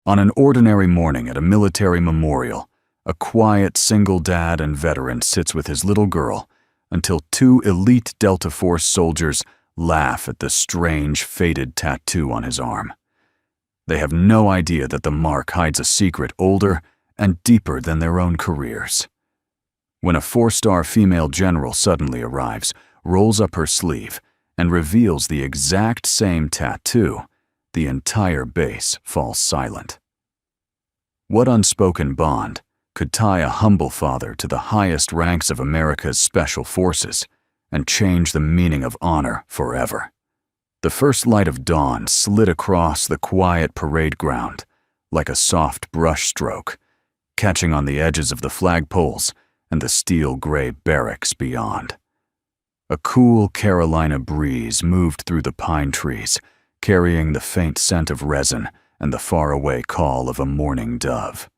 On an ordinary morning at a military memorial, a quiet single dad and veteran sits with his little girl until two elite Delta Force soldiers laugh at the strange, faded tattoo on his arm. They have no idea that the mark hides a secret older and deeper than their own careers. When a 4-star female general suddenly arrives, rolls up her sleeve, and reveals the exact same tattoo, the entire base falls silent. What unspoken bond could tie a humble father to the highest ranks of America's special forces and change the meaning of honor forever? The first light of dawn slid across the quiet parade ground like a soft brush stroke, catching on the edges of the flagpoles and the steel-gray barracks beyond. A cool Carolina breeze moved through the pine trees, carrying the faint scent of resin and the faraway call of a mourning dove.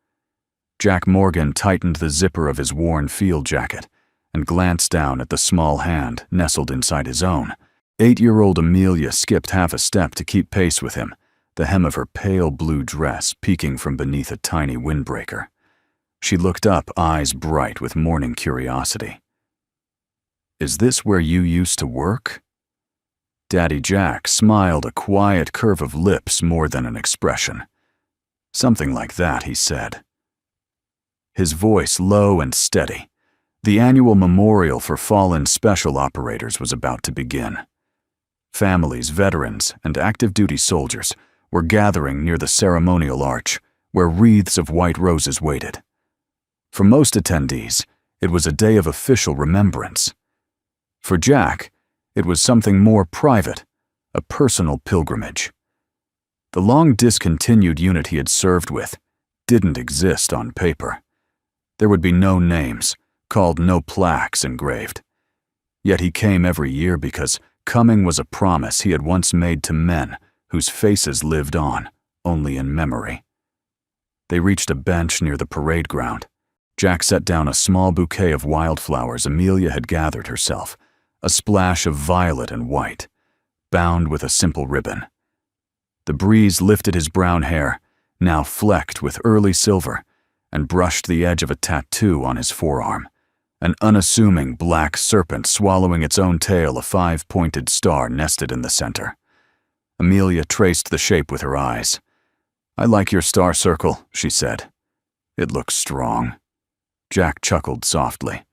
Jack Morgan tightened the zipper of his worn field jacket and glanced down at the small hand nestled inside his own. 8-year-old Amelia skipped half a step to keep pace with him, the hem of her pale blue dress peeking from beneath a tiny windbreaker. She looked up, eyes bright with morning curiosity. "Is this where you used to work?" Daddy Jack smiled, a quiet curve of lips more than an expression. "Something like that," he said. His voice low and steady. The annual memorial for fallen special operators was about to begin. Families, veterans, and active duty soldiers were gathering near the ceremonial arch, where wreaths of white roses waited. For most attendees, it was a day of official remembrance. For Jack, it was something more private, a personal pilgrimage. The long-discontinued unit he had served with didn't exist on paper. There would be no names, called no plaques engraved. Yet he came every year because coming was a promise he had once made to men whose faces lived on, only in memory. They reached a bench near the parade ground. Jack set down a small bouquet of wildflowers Amelia had gathered herself, a splash of violet and white, bound with a simple ribbon. The breeze lifted his brown hair, now flecked with early silver, and brushed the edge of a tattoo on his forearm, an unassuming black serpent swallowing its own tail, a 5-pointed star nested in the center. Amelia traced the shape with her eyes. "I like your star circle," she said. "It looks strong." Jack chuckled softly.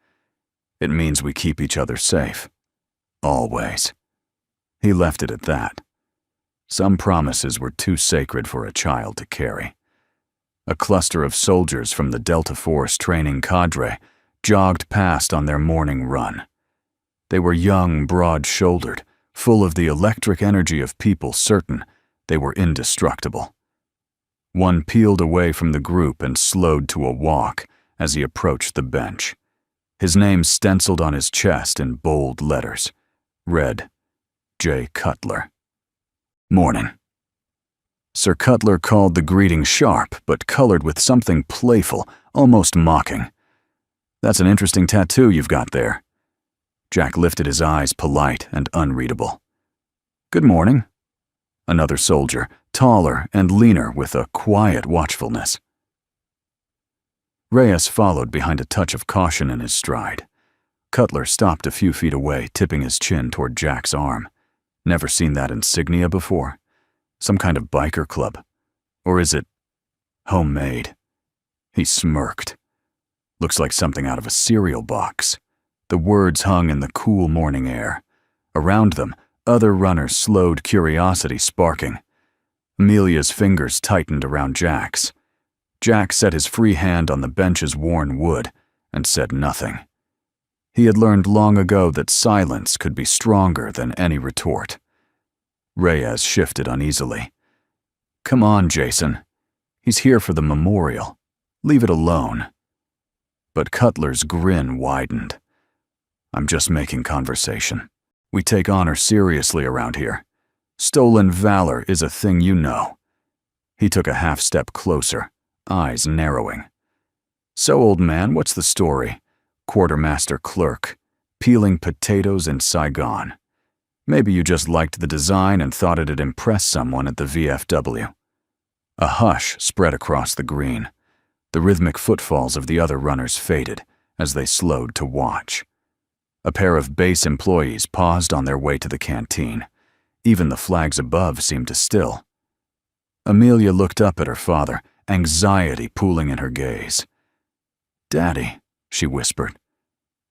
"It means we keep each other safe. Always." He left it at that. Some promises were too sacred for a child to carry. A cluster of soldiers from the Delta Force training cadre jogged past on their morning run. They were young, broad-shouldered, full of the electric energy of people certain they were indestructible. One peeled away from the group and slowed to a walk as he approached the bench. His name stenciled on his chest in bold letters. Read, J. Cutler. "Morning." Sir Cutler called the greeting sharp, but colored with something playful, almost mocking. "That's an interesting tattoo you've got there." Jack lifted his eyes, polite and unreadable. "Good morning." Another soldier, taller and leaner with a quiet watchfulness. Reyes followed behind a touch of caution in his stride. Cutler stopped a few feet away, tipping his chin toward Jack's arm. Never seen that insignia before? Some kind of biker club? Or is it homemade? He smirked. Looks like something out of a cereal box. The words hung in the cool morning air. Around them, other runners slowed, curiosity sparking. Amelia's fingers tightened around Jack's. Jack set his free hand on the bench's worn wood and said nothing. He had learned long ago that silence could be stronger than any retort. Reyes shifted uneasily. "Come on, Jason. He's here for the memorial. Leave it alone." But Cutler's grin widened. "I'm just making conversation. We take honor seriously around here. Stolen valor is a thing you know." He took a half-step closer, eyes narrowing. "So, old man, what's the story? Quartermaster clerk, peeling potatoes in Saigon. Maybe you just liked the design and thought it'd impress someone at the VFW." A hush spread across the green. The rhythmic footfalls of the other runners faded as they slowed to watch. A pair of base employees paused on their way to the canteen. Even the flags above seemed to still. Amelia looked up at her father, anxiety pooling in her gaze. "Daddy," she whispered.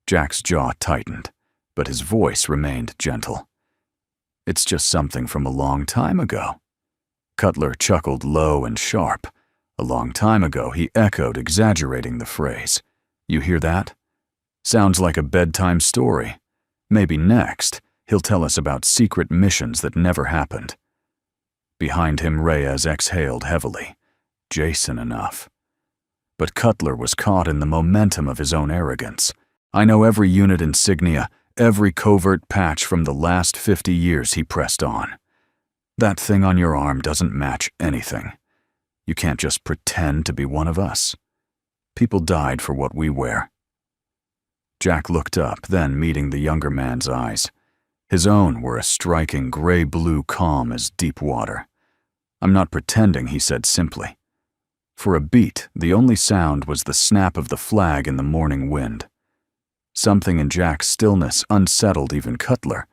Jack's jaw tightened, but his voice remained gentle. "It's just something from a long time ago." Cutler chuckled low and sharp. "A long time ago," he echoed, exaggerating the phrase. "You hear that? Sounds like a bedtime story. Maybe next, he'll tell us about secret missions that never happened." Behind him, Reyes exhaled heavily. Jason enough. But Cutler was caught in the momentum of his own arrogance. "I know every unit insignia, every covert patch from the last 50 years," he pressed on. "That thing on your arm doesn't match anything. You can't just pretend to be one of us. People died for what we wear." Jack looked up, then meeting the younger man's eyes. His own were a striking gray-blue calm as deep water. "I'm not pretending," he said simply. For a beat, the only sound was the snap of the flag in the morning wind. Something in Jack's stillness unsettled even Cutler,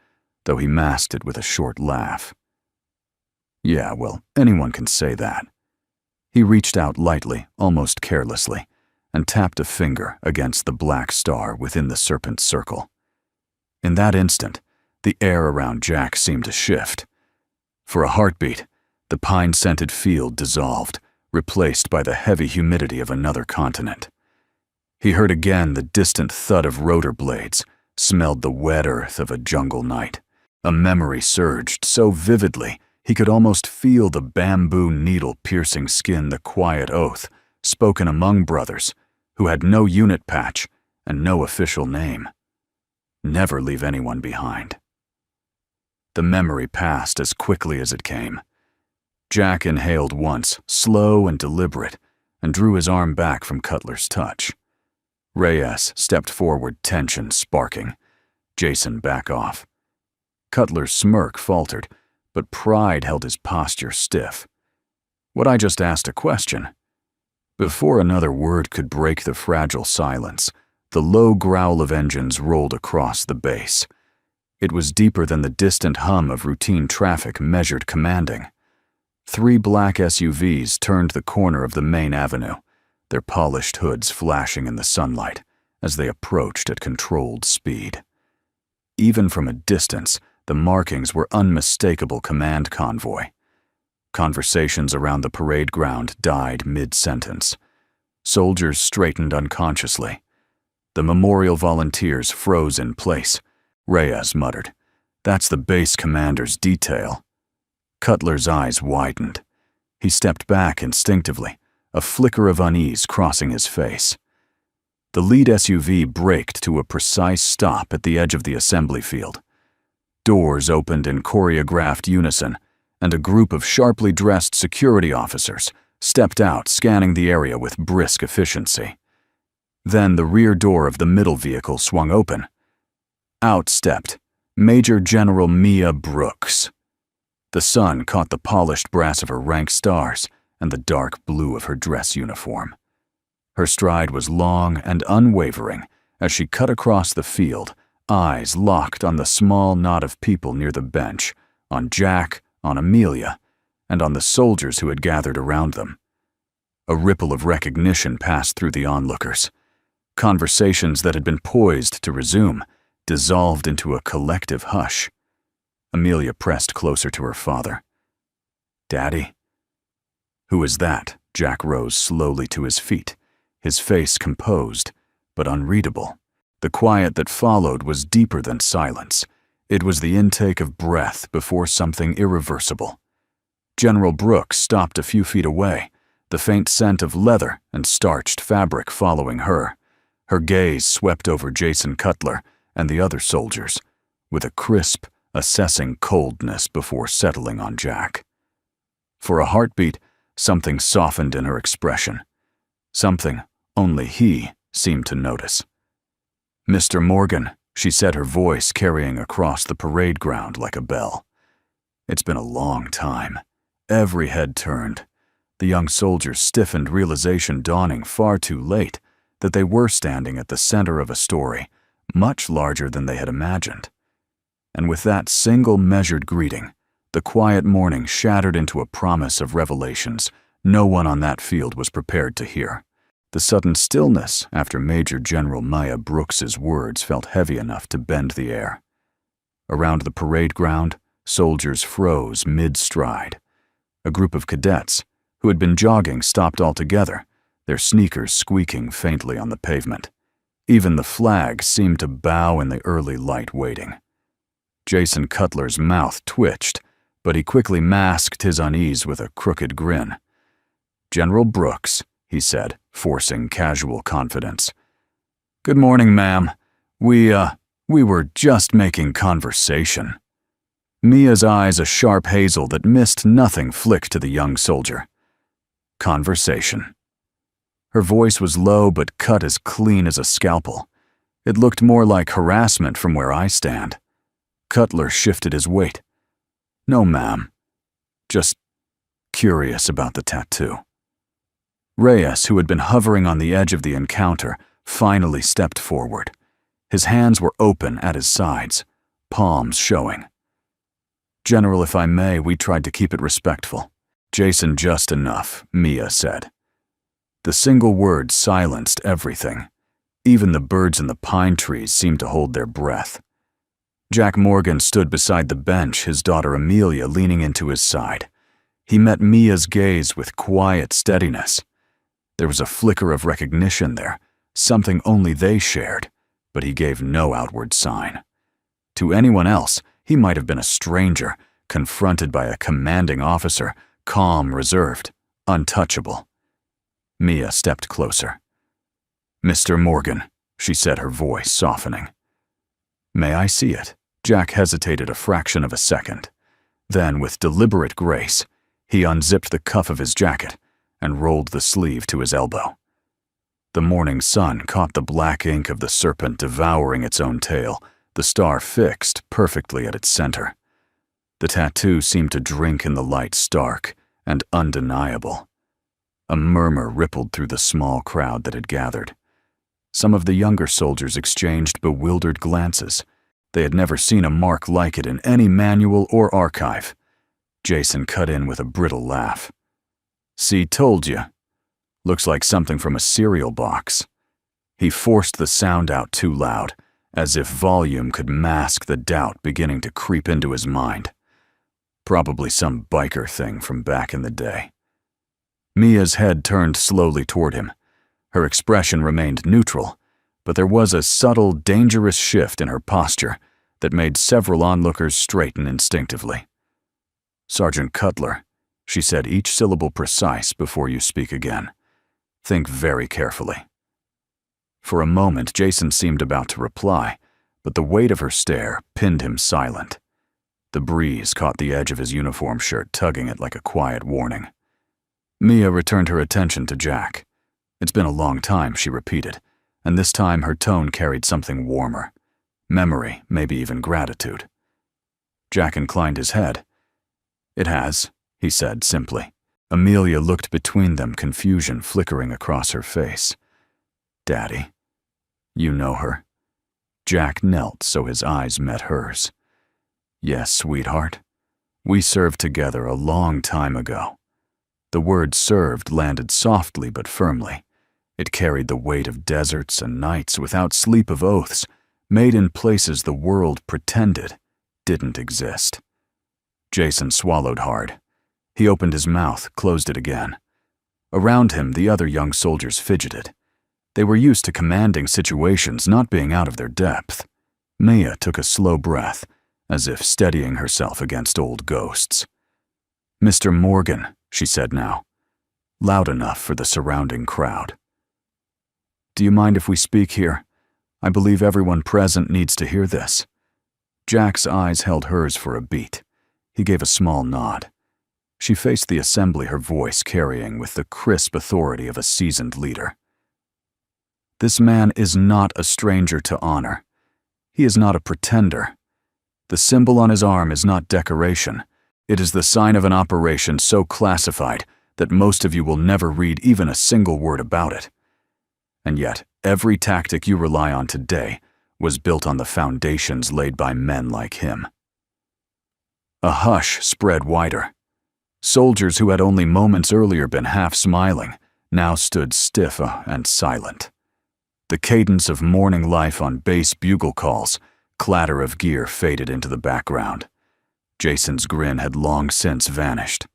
though he masked it with a short laugh. "Yeah, well, anyone can say that." He reached out lightly, almost carelessly, and tapped a finger against the black star within the serpent's circle. In that instant, the air around Jack seemed to shift. For a heartbeat, the pine-scented field dissolved, replaced by the heavy humidity of another continent. He heard again the distant thud of rotor blades, smelled the wet earth of a jungle night. A memory surged so vividly he could almost feel the bamboo needle-piercing skin, the quiet oath, spoken among brothers, who had no unit patch and no official name. Never leave anyone behind. The memory passed as quickly as it came. Jack inhaled once, slow and deliberate, and drew his arm back from Cutler's touch. Reyes stepped forward, tension sparking. Jason back off. Cutler's smirk faltered, but pride held his posture stiff. "What I just asked a question." Before another word could break the fragile silence, the low growl of engines rolled across the base. It was deeper than the distant hum of routine traffic measured commanding. 3 black SUVs turned the corner of the main avenue, their polished hoods flashing in the sunlight as they approached at controlled speed. Even from a distance, the markings were unmistakable command convoy. Conversations around the parade ground died mid-sentence. Soldiers straightened unconsciously. The memorial volunteers froze in place. Reyes muttered, "That's the base commander's detail." Cutler's eyes widened. He stepped back instinctively, a flicker of unease crossing his face. The lead SUV braked to a precise stop at the edge of the assembly field. Doors opened in choreographed unison, and a group of sharply dressed security officers stepped out, scanning the area with brisk efficiency. Then the rear door of the middle vehicle swung open. Out stepped Major General Mia Brooks. The sun caught the polished brass of her rank stars and the dark blue of her dress uniform. Her stride was long and unwavering as she cut across the field, eyes locked on the small knot of people near the bench, on Jack, on Amelia, and on the soldiers who had gathered around them. A ripple of recognition passed through the onlookers. Conversations that had been poised to resume dissolved into a collective hush. Amelia pressed closer to her father. "Daddy?" "Who is that?" Jack rose slowly to his feet, his face composed, but unreadable. The quiet that followed was deeper than silence. It was the intake of breath before something irreversible. General Brooks stopped a few feet away, the faint scent of leather and starched fabric following her. Her gaze swept over Jason Cutler and the other soldiers, with a crisp, assessing coldness before settling on Jack. For a heartbeat, something softened in her expression. Something only he seemed to notice. "Mr. Morgan," she said, her voice carrying across the parade ground like a bell. "It's been a long time." Every head turned. The young soldiers stiffened, realization dawning far too late that they were standing at the center of a story much larger than they had imagined. And with that single measured greeting, the quiet morning shattered into a promise of revelations no one on that field was prepared to hear. The sudden stillness after Major General Maya Brooks's words felt heavy enough to bend the air. Around the parade ground, soldiers froze mid-stride. A group of cadets, who had been jogging, stopped altogether, their sneakers squeaking faintly on the pavement. Even the flag seemed to bow in the early light waiting. Jason Cutler's mouth twitched, but he quickly masked his unease with a crooked grin. "General Brooks," he said, forcing casual confidence. "Good morning, ma'am. We were just making conversation." Mia's eyes, a sharp hazel that missed nothing, flicked to the young soldier. "Conversation." Her voice was low but cut as clean as a scalpel. It looked more like harassment from where I stand. Cutler shifted his weight. "No, ma'am. Just curious about the tattoo." Reyes, who had been hovering on the edge of the encounter, finally stepped forward. His hands were open at his sides, palms showing. "General, if I may, we tried to keep it respectful." "Jason, just enough," Mia said. The single word silenced everything. Even the birds in the pine trees seemed to hold their breath. Jack Morgan stood beside the bench, his daughter Amelia leaning into his side. He met Mia's gaze with quiet steadiness. There was a flicker of recognition there, something only they shared, but he gave no outward sign. To anyone else, he might have been a stranger, confronted by a commanding officer, calm, reserved, untouchable. Mia stepped closer. "Mr. Morgan," she said, her voice softening. "May I see it?" Jack hesitated a fraction of a second. Then, with deliberate grace, he unzipped the cuff of his jacket and rolled the sleeve to his elbow. The morning sun caught the black ink of the serpent devouring its own tail, the star fixed perfectly at its center. The tattoo seemed to drink in the light, stark and undeniable. A murmur rippled through the small crowd that had gathered. Some of the younger soldiers exchanged bewildered glances. They had never seen a mark like it in any manual or archive. Jason cut in with a brittle laugh. "See, told you. Looks like something from a cereal box." He forced the sound out too loud, as if volume could mask the doubt beginning to creep into his mind. Probably some biker thing from back in the day. Mia's head turned slowly toward him. Her expression remained neutral, but there was a subtle, dangerous shift in her posture that made several onlookers straighten instinctively. "Sergeant Cutler," she said, each syllable precise before you speak again. "Think very carefully." For a moment, Jason seemed about to reply, but the weight of her stare pinned him silent. The breeze caught the edge of his uniform shirt, tugging it like a quiet warning. Mia returned her attention to Jack. "It's been a long time," she repeated, and this time her tone carried something warmer. Memory, maybe even gratitude. Jack inclined his head. "It has," he said simply. Amelia looked between them, confusion flickering across her face. "Daddy, you know her?" Jack knelt so his eyes met hers. "Yes, sweetheart. We served together a long time ago." The word "served" landed softly but firmly. It carried the weight of deserts and nights without sleep, of oaths, made in places the world pretended didn't exist. Jason swallowed hard. He opened his mouth, closed it again. Around him, the other young soldiers fidgeted. They were used to commanding situations not being out of their depth. Mia took a slow breath, as if steadying herself against old ghosts. "Mr. Morgan," she said now, loud enough for the surrounding crowd. "Do you mind if we speak here? I believe everyone present needs to hear this." Jack's eyes held hers for a beat. He gave a small nod. She faced the assembly, her voice carrying with the crisp authority of a seasoned leader. "This man is not a stranger to honor. He is not a pretender. The symbol on his arm is not decoration. It is the sign of an operation so classified that most of you will never read even a single word about it. And yet, every tactic you rely on today was built on the foundations laid by men like him. A hush spread wider. Soldiers who had only moments earlier been half smiling now stood stiff and silent. The cadence of morning life on bass bugle calls, clatter of gear faded into the background. Jason's grin had long since vanished.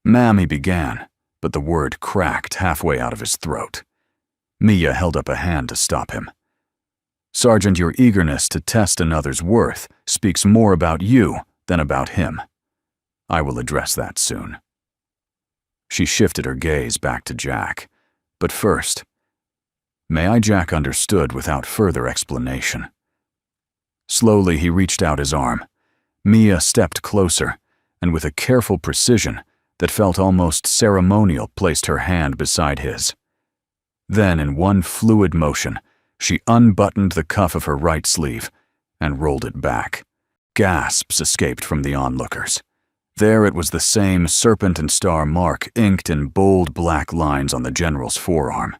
"Ma'am," he began, but the word cracked halfway out of his throat. Mia held up a hand to stop him. "Sergeant, your eagerness to test another's worth speaks more about you than about him. I will address that soon." She shifted her gaze back to Jack, but first, "May I?" Jack understood without further explanation. Slowly, he reached out his arm. Mia stepped closer, and with a careful precision that felt almost ceremonial, placed her hand beside his. Then, in one fluid motion, she unbuttoned the cuff of her right sleeve and rolled it back. Gasps escaped from the onlookers. There it was, the same serpent and star mark inked in bold black lines on the general's forearm.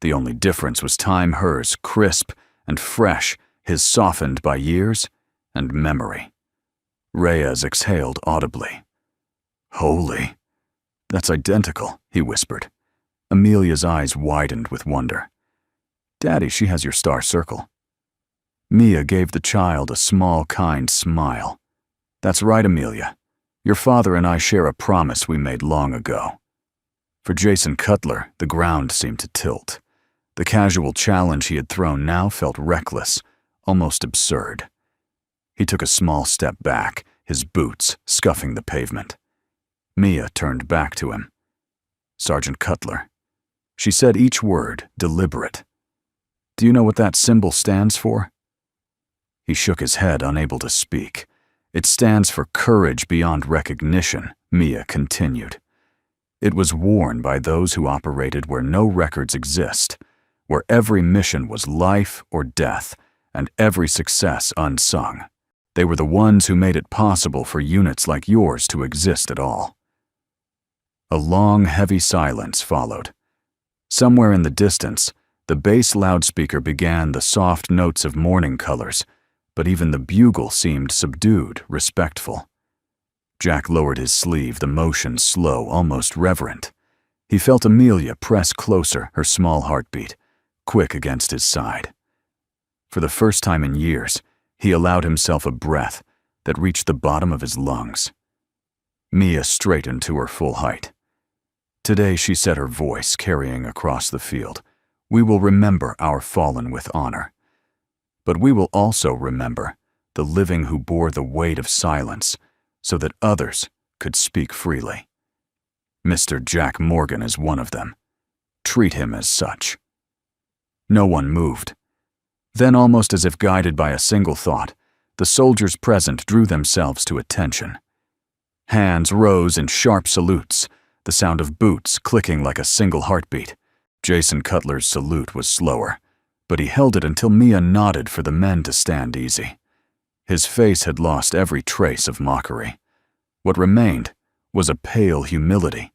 The only difference was time, hers crisp and fresh, his softened by years and memory. Reyes exhaled audibly. "Holy, that's identical," he whispered. Amelia's eyes widened with wonder. "Daddy, she has your star circle." Mia gave the child a small, kind smile. "That's right, Amelia. Your father and I share a promise we made long ago." For Jason Cutler, the ground seemed to tilt. The casual challenge he had thrown now felt reckless, almost absurd. He took a small step back, his boots scuffing the pavement. Mia turned back to him. "Sergeant Cutler." She said each word, deliberate. "Do you know what that symbol stands for?" He shook his head, unable to speak. "It stands for courage beyond recognition," Mia continued. "It was worn by those who operated where no records exist, where every mission was life or death, and every success unsung. They were the ones who made it possible for units like yours to exist at all." A long, heavy silence followed. Somewhere in the distance, the bass loudspeaker began the soft notes of morning colors, but even the bugle seemed subdued, respectful. Jack lowered his sleeve, the motion slow, almost reverent. He felt Amelia press closer, her small heartbeat, quick against his side. For the first time in years, he allowed himself a breath that reached the bottom of his lungs. Mia straightened to her full height. "Today," she said, her voice carrying across the field, "we will remember our fallen with honor. But we will also remember the living who bore the weight of silence so that others could speak freely. Mr. Jack Morgan is one of them. Treat him as such." No one moved. Then, almost as if guided by a single thought, the soldiers present drew themselves to attention. Hands rose in sharp salutes, the sound of boots clicking like a single heartbeat. Jason Cutler's salute was slower, but he held it until Mia nodded for the men to stand easy. His face had lost every trace of mockery. What remained was a pale humility,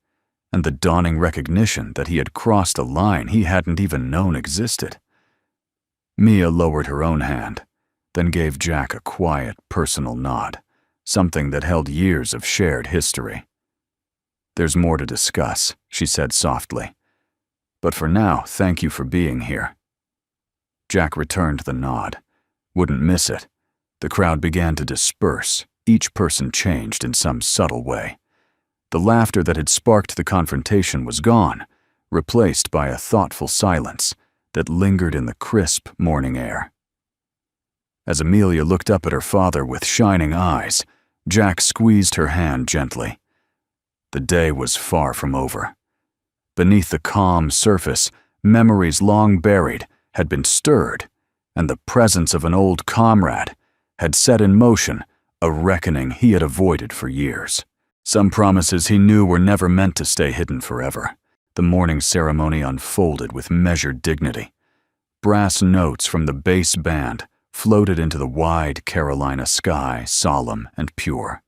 and the dawning recognition that he had crossed a line he hadn't even known existed. Mia lowered her own hand, then gave Jack a quiet, personal nod, something that held years of shared history. "There's more to discuss," she said softly. "But for now, thank you for being here." Jack returned the nod. Wouldn't miss it. The crowd began to disperse, each person changed in some subtle way. The laughter that had sparked the confrontation was gone, replaced by a thoughtful silence that lingered in the crisp morning air. As Amelia looked up at her father with shining eyes, Jack squeezed her hand gently. The day was far from over. Beneath the calm surface, memories long buried had been stirred, and the presence of an old comrade had set in motion a reckoning he had avoided for years. Some promises he knew were never meant to stay hidden forever. The morning ceremony unfolded with measured dignity. Brass notes from the bass band floated into the wide Carolina sky, solemn and pure.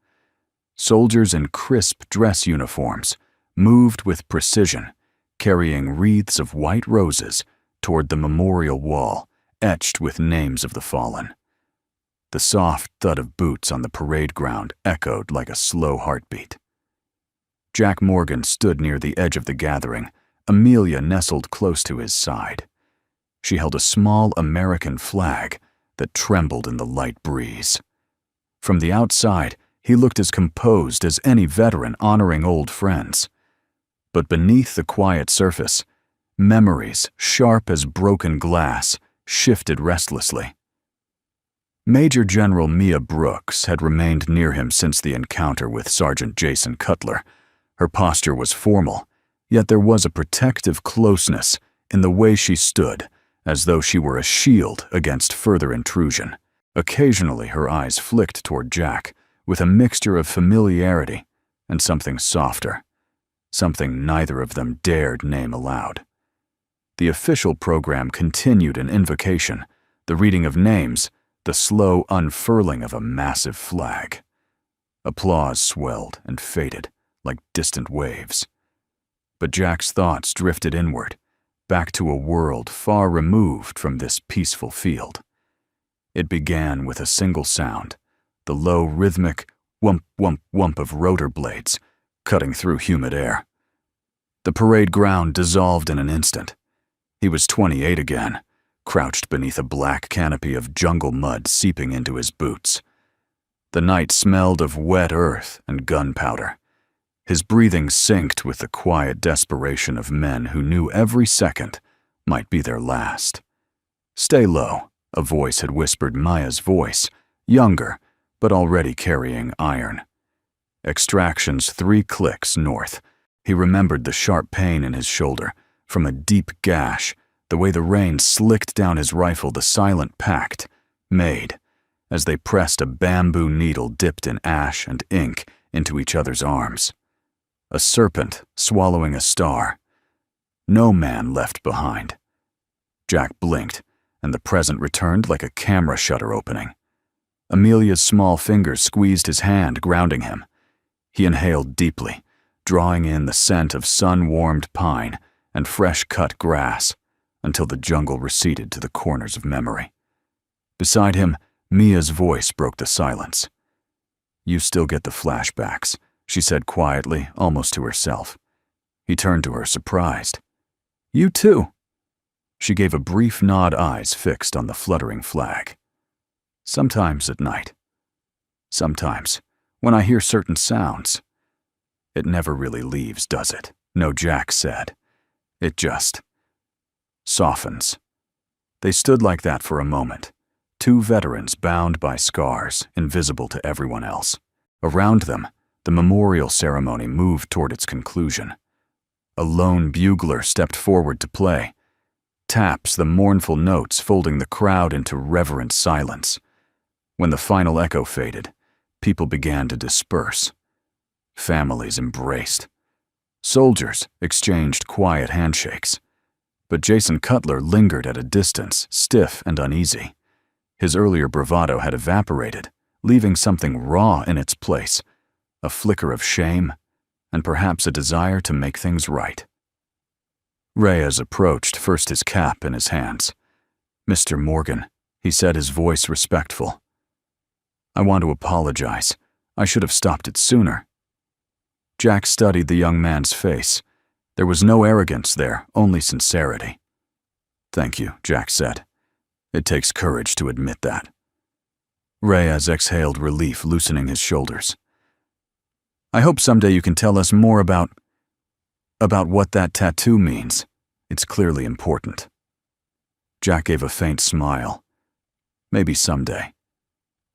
Soldiers in crisp dress uniforms moved with precision, carrying wreaths of white roses toward the memorial wall etched with names of the fallen. The soft thud of boots on the parade ground echoed like a slow heartbeat. Jack Morgan stood near the edge of the gathering, Amelia nestled close to his side. She held a small American flag that trembled in the light breeze. From the outside, he looked as composed as any veteran honoring old friends. But beneath the quiet surface, memories, sharp as broken glass, shifted restlessly. Major General Mia Brooks had remained near him since the encounter with Sergeant Jason Cutler. Her posture was formal, yet there was a protective closeness in the way she stood, as though she were a shield against further intrusion. Occasionally her eyes flicked toward Jack, with a mixture of familiarity and something softer, something neither of them dared name aloud. The official program continued an invocation, the reading of names, the slow unfurling of a massive flag. Applause swelled and faded like distant waves. But Jack's thoughts drifted inward, back to a world far removed from this peaceful field. It began with a single sound, the low rhythmic whump, whump, whump of rotor blades cutting through humid air. The parade ground dissolved in an instant. He was 28 again, crouched beneath a black canopy of jungle mud seeping into his boots. The night smelled of wet earth and gunpowder. His breathing synced with the quiet desperation of men who knew every second might be their last. "Stay low," a voice had whispered Maya's voice, younger, but already carrying iron. Extractions 3 clicks north. He remembered the sharp pain in his shoulder, from a deep gash, the way the rain slicked down his rifle, the silent pact made, as they pressed a bamboo needle dipped in ash and ink into each other's arms. A serpent swallowing a star. No man left behind. Jack blinked, and the present returned like a camera shutter opening. Amelia's small fingers squeezed his hand, grounding him. He inhaled deeply, drawing in the scent of sun-warmed pine and fresh-cut grass until the jungle receded to the corners of memory. Beside him, Mia's voice broke the silence. "You still get the flashbacks," she said quietly, almost to herself. He turned to her, surprised. "You too." She gave a brief nod, eyes fixed on the fluttering flag. "Sometimes at night. Sometimes, when I hear certain sounds. It never really leaves, does it?" "No," Jack said. "It just softens." They stood like that for a moment, 2 veterans bound by scars, invisible to everyone else. Around them, the memorial ceremony moved toward its conclusion. A lone bugler stepped forward to play. Taps the mournful notes, folding the crowd into reverent silence. When the final echo faded, people began to disperse. Families embraced. Soldiers exchanged quiet handshakes. But Jason Cutler lingered at a distance, stiff and uneasy. His earlier bravado had evaporated, leaving something raw in its place, a flicker of shame, and perhaps a desire to make things right. Reyes approached, first his cap in his hands. "Mr. Morgan," he said, his voice respectful. "I want to apologize. I should have stopped it sooner." Jack studied the young man's face. There was no arrogance there, only sincerity. "Thank you," Jack said. "It takes courage to admit that." Reyes exhaled relief, loosening his shoulders. "I hope someday you can tell us more about what that tattoo means. It's clearly important." Jack gave a faint smile. "Maybe someday.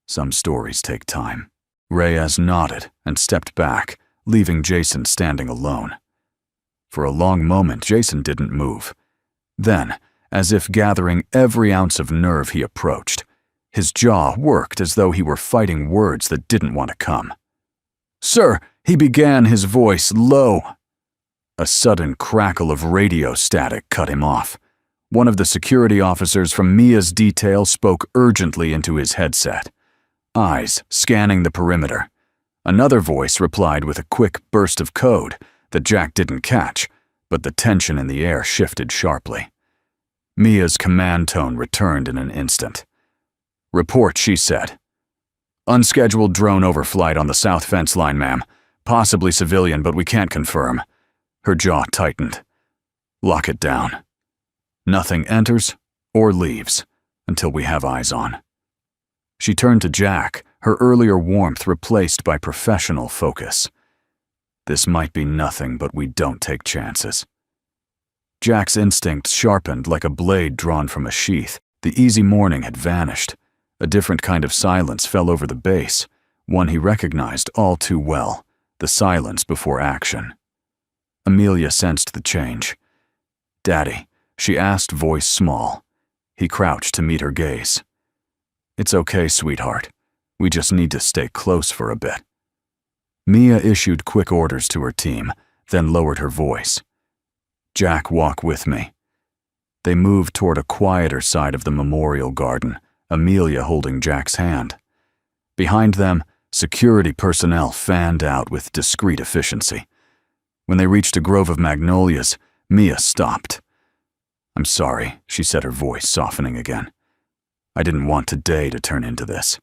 Some stories take time." Reyes nodded and stepped back, leaving Jason standing alone. For a long moment, Jason didn't move. Then, as if gathering every ounce of nerve, he approached. His jaw worked as though he were fighting words that didn't want to come. "Sir," he began, his voice low. A sudden crackle of radio static cut him off. One of the security officers from Mia's detail spoke urgently into his headset, eyes scanning the perimeter. Another voice replied with a quick burst of code, that Jack didn't catch, but the tension in the air shifted sharply. Mia's command tone returned in an instant. "Report," she said. "Unscheduled drone overflight on the south fence line, ma'am. Possibly civilian, but we can't confirm." Her jaw tightened. "Lock it down. Nothing enters or leaves until we have eyes on." She turned to Jack, her earlier warmth replaced by professional focus. "This might be nothing, but we don't take chances." Jack's instincts sharpened like a blade drawn from a sheath. The easy morning had vanished. A different kind of silence fell over the base, one he recognized all too well, the silence before action. Amelia sensed the change. "Daddy," she asked, voice small. He crouched to meet her gaze. "It's okay, sweetheart. We just need to stay close for a bit." Mia issued quick orders to her team, then lowered her voice. "Jack, walk with me." They moved toward a quieter side of the memorial garden, Amelia holding Jack's hand. Behind them, security personnel fanned out with discreet efficiency. When they reached a grove of magnolias, Mia stopped. "I'm sorry," she said, her voice softening again. "I didn't want today to turn into this.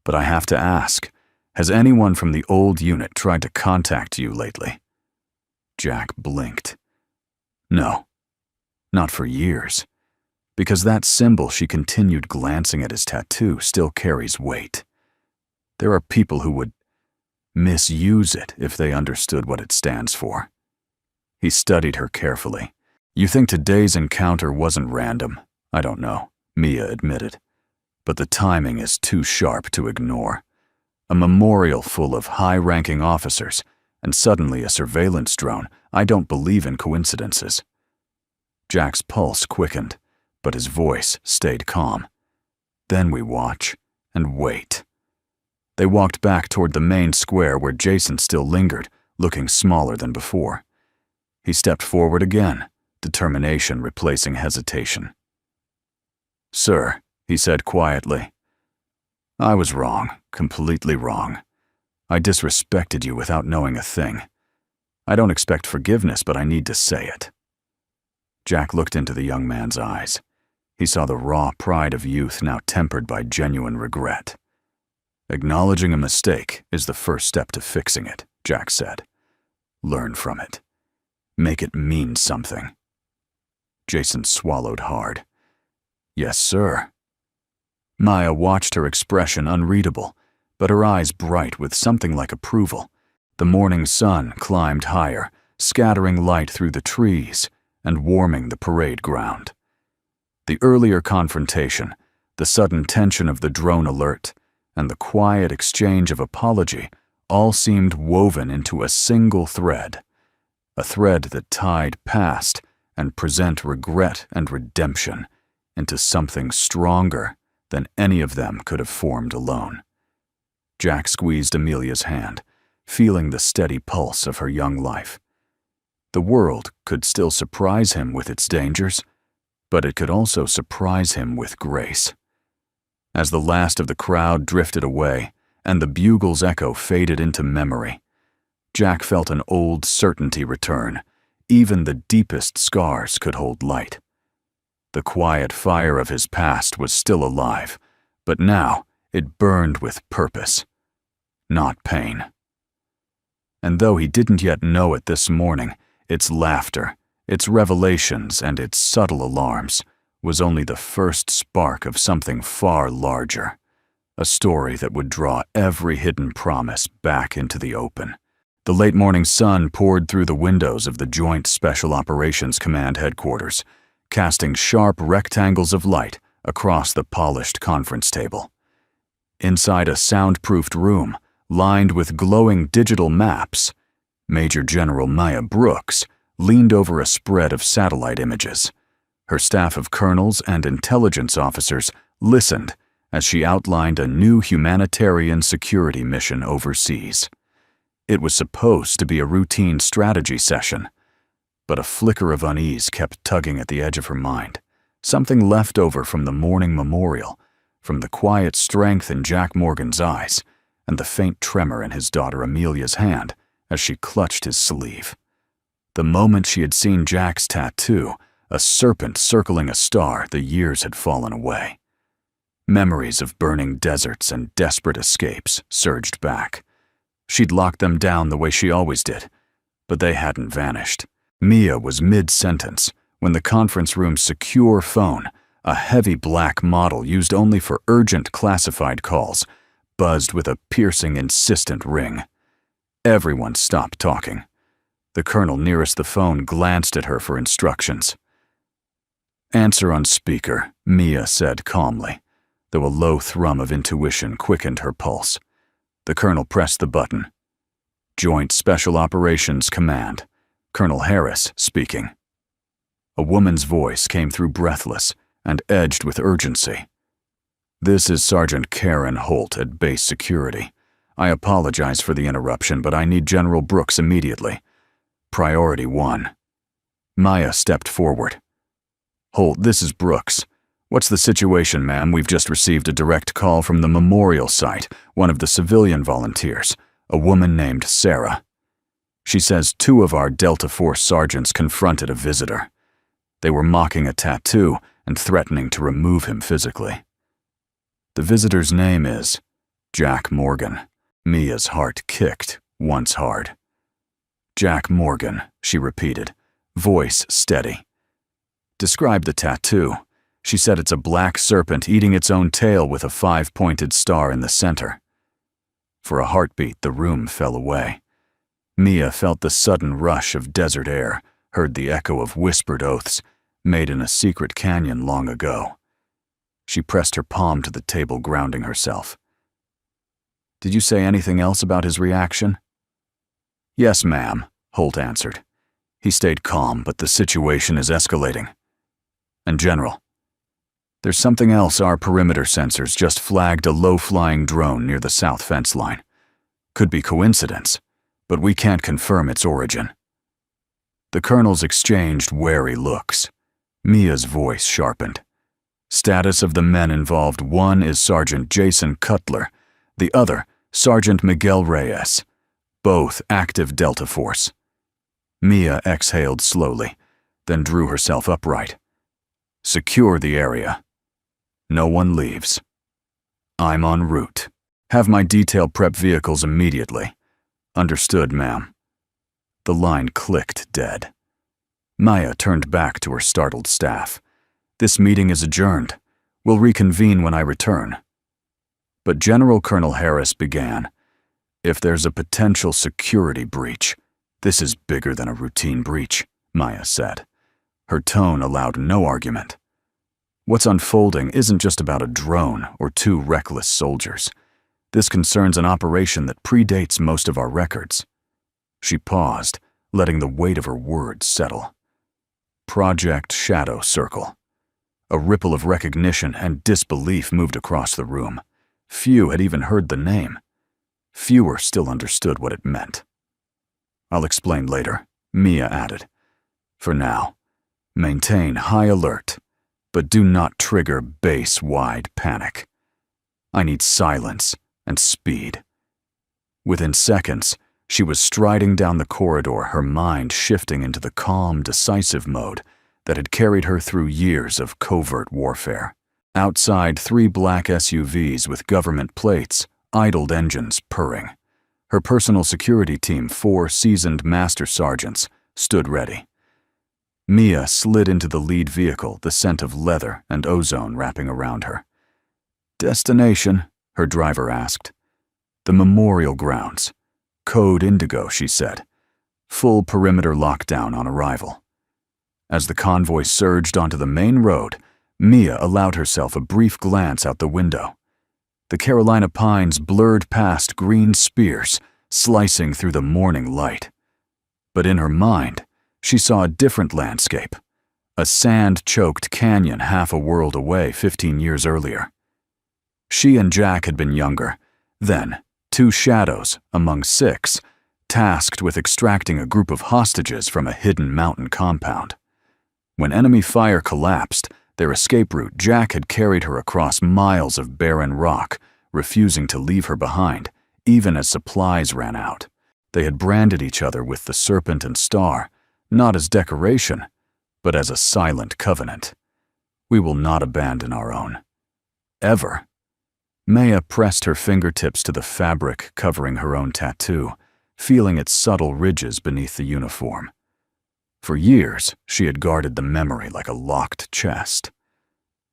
But I have to ask, has anyone from the old unit tried to contact you lately?" Jack blinked. "No, not for years." Because that symbol, she continued glancing at his tattoo, still carries weight. There are people who would misuse it if they understood what it stands for. He studied her carefully. "You think today's encounter wasn't random? I don't know," Mia admitted. "But the timing is too sharp to ignore. A memorial full of high-ranking officers, and suddenly a surveillance drone. I don't believe in coincidences." Jack's pulse quickened, but his voice stayed calm. "Then we watch and wait." They walked back toward the main square where Jason still lingered, looking smaller than before. He stepped forward again, determination replacing hesitation. "Sir," he said quietly, "I was wrong, completely wrong. I disrespected you without knowing a thing. I don't expect forgiveness, but I need to say it." Jack looked into the young man's eyes. He saw the raw pride of youth now tempered by genuine regret. "Acknowledging a mistake is the first step to fixing it," Jack said. "Learn from it. Make it mean something." Jason swallowed hard. "Yes, sir." Maya watched her expression unreadable, but her eyes bright with something like approval. The morning sun climbed higher, scattering light through the trees and warming the parade ground. The earlier confrontation, the sudden tension of the drone alert, and the quiet exchange of apology all seemed woven into a single thread, a thread that tied past and present regret and redemption into something stronger than any of them could have formed alone. Jack squeezed Amelia's hand, feeling the steady pulse of her young life. The world could still surprise him with its dangers, but it could also surprise him with grace. As the last of the crowd drifted away and the bugle's echo faded into memory, Jack felt an old certainty return. Even the deepest scars could hold light. The quiet fire of his past was still alive, but now it burned with purpose, not pain. And though he didn't yet know it this morning, its laughter, its revelations, and its subtle alarms was only the first spark of something far larger, a story that would draw every hidden promise back into the open. The late morning sun poured through the windows of the Joint Special Operations Command headquarters, casting sharp rectangles of light across the polished conference table. Inside a soundproofed room, lined with glowing digital maps, Major General Maya Brooks leaned over a spread of satellite images. Her staff of colonels and intelligence officers listened as she outlined a new humanitarian security mission overseas. It was supposed to be a routine strategy session, but a flicker of unease kept tugging at the edge of her mind, something left over from the morning memorial, from the quiet strength in Jack Morgan's eyes, and the faint tremor in his daughter Amelia's hand as she clutched his sleeve. The moment she had seen Jack's tattoo, a serpent circling a star, the years had fallen away. Memories of burning deserts and desperate escapes surged back. She'd locked them down the way she always did, but they hadn't vanished. Mia was mid-sentence when the conference room's secure phone, a heavy black model used only for urgent classified calls, buzzed with a piercing, insistent ring. Everyone stopped talking. The colonel nearest the phone glanced at her for instructions. "Answer on speaker," Mia said calmly, though a low thrum of intuition quickened her pulse. The colonel pressed the button. "Joint Special Operations Command. Colonel Harris speaking." A woman's voice came through breathless and edged with urgency. "This is Sergeant Karen Holt at Base Security. I apologize for the interruption, but I need General Brooks immediately. Priority 1. Maya stepped forward. "Holt, this is Brooks. What's the situation, ma'am? We've just received a direct call from the memorial site, one of the civilian volunteers, a woman named Sarah. She says 2 of our Delta Force sergeants confronted a visitor. They were mocking a tattoo and threatening to remove him physically. The visitor's name is Jack Morgan." Mia's heart kicked once hard. "Jack Morgan," she repeated, voice steady. "Describe the tattoo." She said it's a black serpent eating its own tail with a 5-pointed star in the center. For a heartbeat, the room fell away. Mia felt the sudden rush of desert air, heard the echo of whispered oaths, made in a secret canyon long ago. She pressed her palm to the table, grounding herself. "Did you say anything else about his reaction?" "Yes, ma'am," Holt answered. "He stayed calm, but the situation is escalating. And General, there's something else. Our perimeter sensors just flagged a low-flying drone near the south fence line. Could be coincidence, but we can't confirm its origin." The colonels exchanged wary looks. Mia's voice sharpened. "Status of the men involved: 1 is Sergeant Jason Cutler, the other, Sergeant Miguel Reyes. Both active Delta Force." Mia exhaled slowly, then drew herself upright. "Secure the area. No one leaves. I'm en route. Have my detail prep vehicles immediately." "Understood, ma'am." The line clicked dead. Maya turned back to her startled staff. "This meeting is adjourned. We'll reconvene when I return." But General Colonel Harris began. "If there's a potential security breach, this is bigger than a routine breach," Maya said. Her tone allowed no argument. "What's unfolding isn't just about a drone or 2 reckless soldiers. This concerns an operation that predates most of our records." She paused, letting the weight of her words settle. "Project Shadow Circle." A ripple of recognition and disbelief moved across the room. Few had even heard the name. Fewer still understood what it meant. "I'll explain later," Mia added. "For now, maintain high alert, but do not trigger base-wide panic. I need silence and speed." Within seconds, she was striding down the corridor, her mind shifting into the calm, decisive mode that had carried her through years of covert warfare. Outside, 3 black SUVs with government plates, idled engines purring. Her personal security team, 4 seasoned master sergeants, stood ready. Mia slid into the lead vehicle, the scent of leather and ozone wrapping around her. "Destination?" her driver asked. "The memorial grounds. Code Indigo," she said. "Full perimeter lockdown on arrival." As the convoy surged onto the main road, Mia allowed herself a brief glance out the window. The Carolina pines blurred past green spears, slicing through the morning light. But in her mind, she saw a different landscape, a sand-choked canyon half a world away 15 years earlier. She and Jack had been younger. Then, 2 shadows among 6, tasked with extracting a group of hostages from a hidden mountain compound. When enemy fire collapsed, their escape route, Jack had carried her across miles of barren rock, refusing to leave her behind, even as supplies ran out. They had branded each other with the serpent and star, not as decoration, but as a silent covenant. We will not abandon our own. Ever. Maya pressed her fingertips to the fabric covering her own tattoo, feeling its subtle ridges beneath the uniform. For years, she had guarded the memory like a locked chest.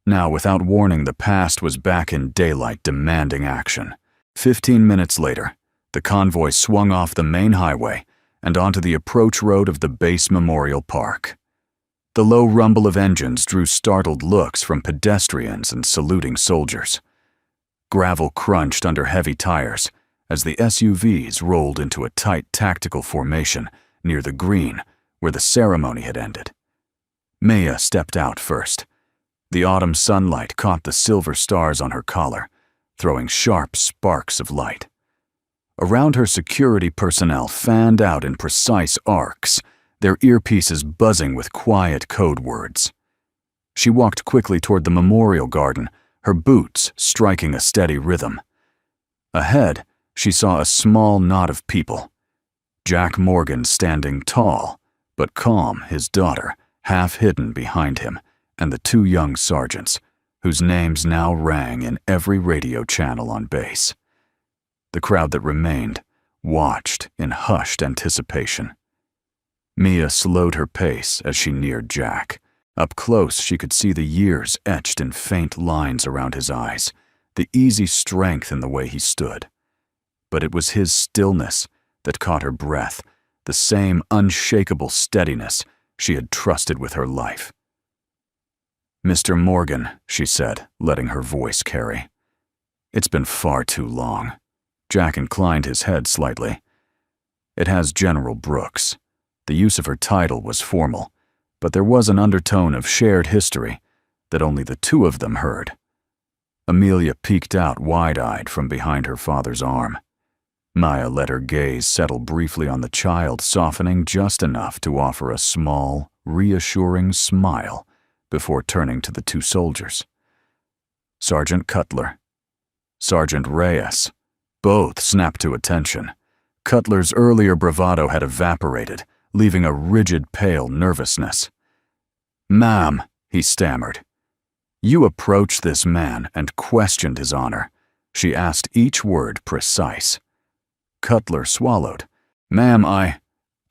Now, without warning, the past was back in daylight, demanding action. 15 minutes later, the convoy swung off the main highway and onto the approach road of the base Memorial Park. The low rumble of engines drew startled looks from pedestrians and saluting soldiers. Gravel crunched under heavy tires as the SUVs rolled into a tight tactical formation near the green where the ceremony had ended. Maya stepped out first. The autumn sunlight caught the silver stars on her collar, throwing sharp sparks of light. Around her, security personnel fanned out in precise arcs, their earpieces buzzing with quiet code words. She walked quickly toward the memorial garden, her boots striking a steady rhythm. Ahead, she saw a small knot of people. Jack Morgan standing tall, but calm, his daughter, half hidden behind him, and the two young sergeants, whose names now rang in every radio channel on base. The crowd that remained watched in hushed anticipation. Mia slowed her pace as she neared Jack. Up close, she could see the years etched in faint lines around his eyes, the easy strength in the way he stood. But it was his stillness that caught her breath, the same unshakable steadiness she had trusted with her life. "Mr. Morgan," she said, letting her voice carry. "It's been far too long." Jack inclined his head slightly. "It has General Brooks." The use of her title was formal, but there was an undertone of shared history that only the two of them heard. Amelia peeked out wide-eyed from behind her father's arm. Maya let her gaze settle briefly on the child, softening just enough to offer a small, reassuring smile before turning to the two soldiers. Sergeant Cutler, Sergeant Reyes, both snapped to attention. Cutler's earlier bravado had evaporated, leaving a rigid, pale nervousness. "Ma'am," he stammered. "You approached this man and questioned his honor." She asked each word precise. Cutler swallowed. "Ma'am, I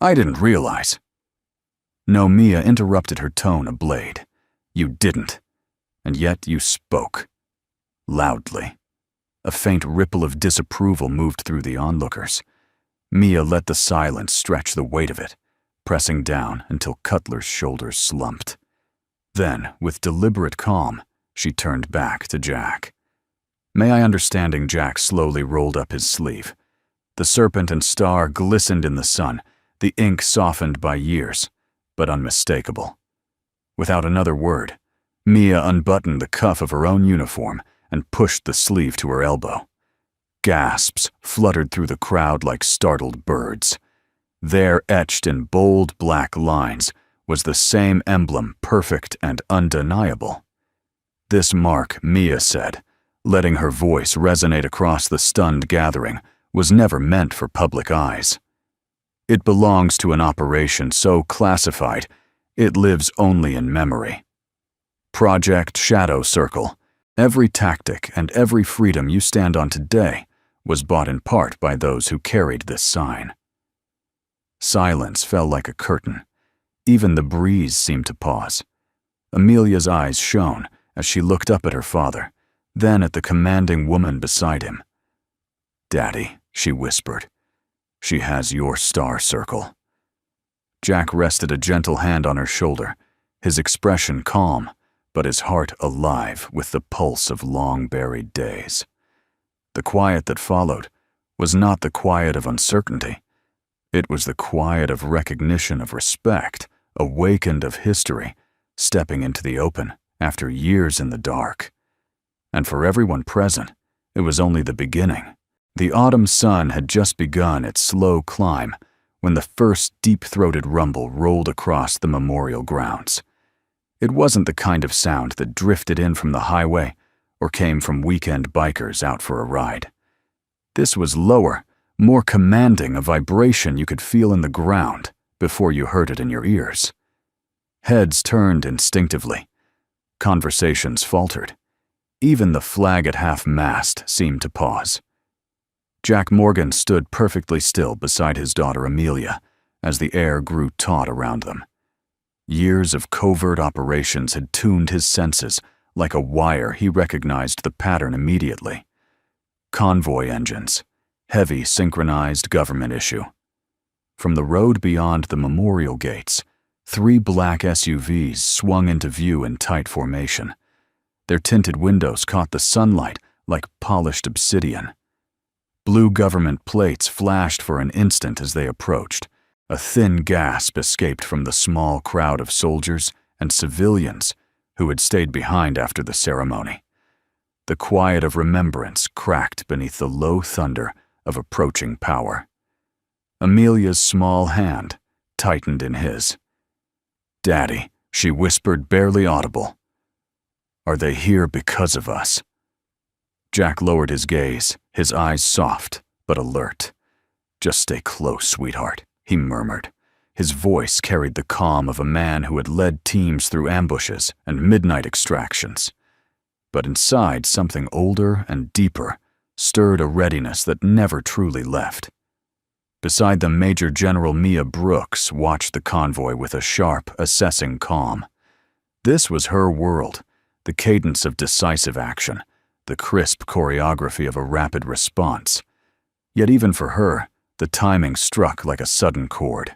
didn't realize." No, Mia interrupted, her tone a blade. "You didn't, and yet you spoke." Loudly. A faint ripple of disapproval moved through the onlookers. Mia let the silence stretch the weight of it, pressing down until Cutler's shoulders slumped. Then, with deliberate calm, she turned back to Jack. "May I?" Understanding, Jack slowly rolled up his sleeve. The serpent and star glistened in the sun, the ink softened by years, but unmistakable. Without another word, Mia unbuttoned the cuff of her own uniform and pushed the sleeve to her elbow. Gasps fluttered through the crowd like startled birds. There, etched in bold black lines, was the same emblem, perfect and undeniable. "This mark," Mia said, letting her voice resonate across the stunned gathering, "was never meant for public eyes. It belongs to an operation so classified, it lives only in memory. Project Shadow Circle. Every tactic and every freedom you stand on today was bought in part by those who carried this sign." Silence fell like a curtain. Even the breeze seemed to pause. Amelia's eyes shone as she looked up at her father, then at the commanding woman beside him. "Daddy," she whispered, "she has your star circle." Jack rested a gentle hand on her shoulder, his expression calm, but his heart alive with the pulse of long-buried days. The quiet that followed was not the quiet of uncertainty. It was the quiet of recognition, of respect, awakened of history, stepping into the open after years in the dark. And for everyone present, it was only the beginning. The autumn sun had just begun its slow climb when the first deep-throated rumble rolled across the memorial grounds. It wasn't the kind of sound that drifted in from the highway or came from weekend bikers out for a ride. This was lower, more commanding, a vibration you could feel in the ground before you heard it in your ears. Heads turned instinctively. Conversations faltered. Even the flag at half-mast seemed to pause. Jack Morgan stood perfectly still beside his daughter Amelia as the air grew taut around them. Years of covert operations had tuned his senses. Like a wire, he recognized the pattern immediately. Convoy engines. Heavy, synchronized government issue. From the road beyond the memorial gates, 3 black SUVs swung into view in tight formation. Their tinted windows caught the sunlight like polished obsidian. Blue government plates flashed for an instant as they approached. A thin gasp escaped from the small crowd of soldiers and civilians who had stayed behind after the ceremony. The quiet of remembrance cracked beneath the low thunder of approaching power. Amelia's small hand tightened in his. "Daddy," she whispered, barely audible. "Are they here because of us?" Jack lowered his gaze, his eyes soft but alert. "Just stay close, sweetheart," he murmured. His voice carried the calm of a man who had led teams through ambushes and midnight extractions. But inside, something older and deeper stirred a readiness that never truly left. Beside them, Major General Mia Brooks watched the convoy with a sharp, assessing calm. This was her world, the cadence of decisive action, the crisp choreography of a rapid response. Yet even for her, the timing struck like a sudden chord.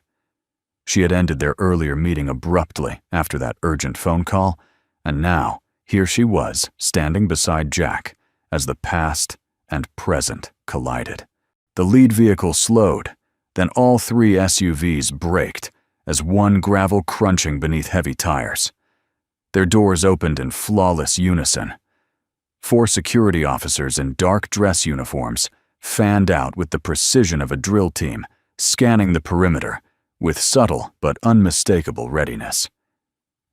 She had ended their earlier meeting abruptly after that urgent phone call, and now, here she was, standing beside Jack, as the past and present collided. The lead vehicle slowed, then all 3 SUVs braked, as one gravel crunching beneath heavy tires. Their doors opened in flawless unison. 4 security officers in dark dress uniforms fanned out with the precision of a drill team, scanning the perimeter with subtle but unmistakable readiness.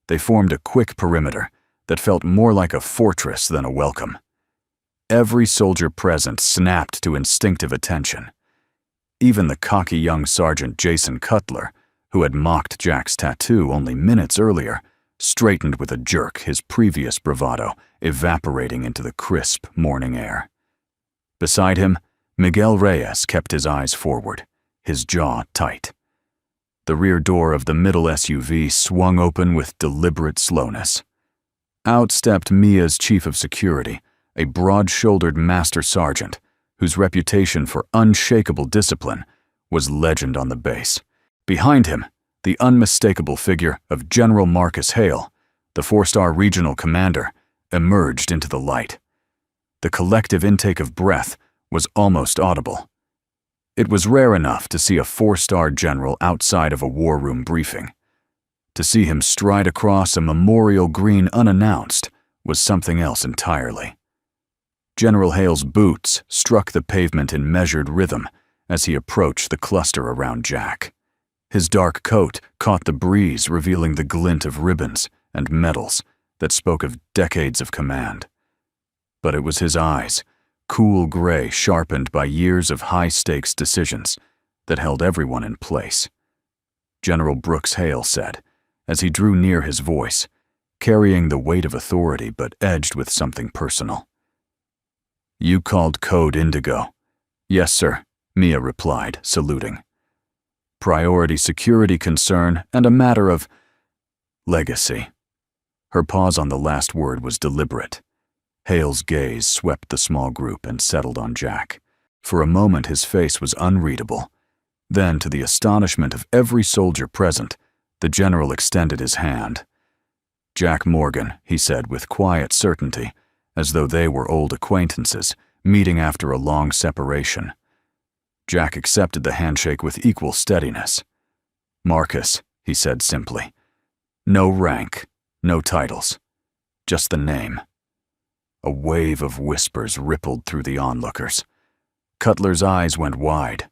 They formed a quick perimeter that felt more like a fortress than a welcome. Every soldier present snapped to instinctive attention. Even the cocky young Sergeant Jason Cutler, who had mocked Jack's tattoo only minutes earlier, straightened with a jerk, his previous bravado evaporating into the crisp morning air. Beside him, Miguel Reyes kept his eyes forward, his jaw tight. The rear door of the middle SUV swung open with deliberate slowness. Out stepped Mia's chief of security, a broad-shouldered master sergeant whose reputation for unshakable discipline was legend on the base. Behind him, the unmistakable figure of General Marcus Hale, the 4-star regional commander, emerged into the light. The collective intake of breath was almost audible. It was rare enough to see a 4-star general outside of a war room briefing. To see him stride across a memorial green unannounced was something else entirely. General Hale's boots struck the pavement in measured rhythm as he approached the cluster around Jack. His dark coat caught the breeze, revealing the glint of ribbons and medals that spoke of decades of command. But it was his eyes, cool gray sharpened by years of high-stakes decisions, that held everyone in place. General Brooks Hale said, as he drew near, his voice carrying the weight of authority but edged with something personal. "You called Code Indigo." "Yes, sir," Mia replied, saluting. "Priority security concern and a matter of legacy." Her pause on the last word was deliberate. Hale's gaze swept the small group and settled on Jack. For a moment his face was unreadable. Then, to the astonishment of every soldier present, the general extended his hand. "Jack Morgan," he said with quiet certainty, as though they were old acquaintances, meeting after a long separation. Jack accepted the handshake with equal steadiness. "Marcus," he said simply. "No rank, no titles, just the name." A wave of whispers rippled through the onlookers. Cutler's eyes went wide.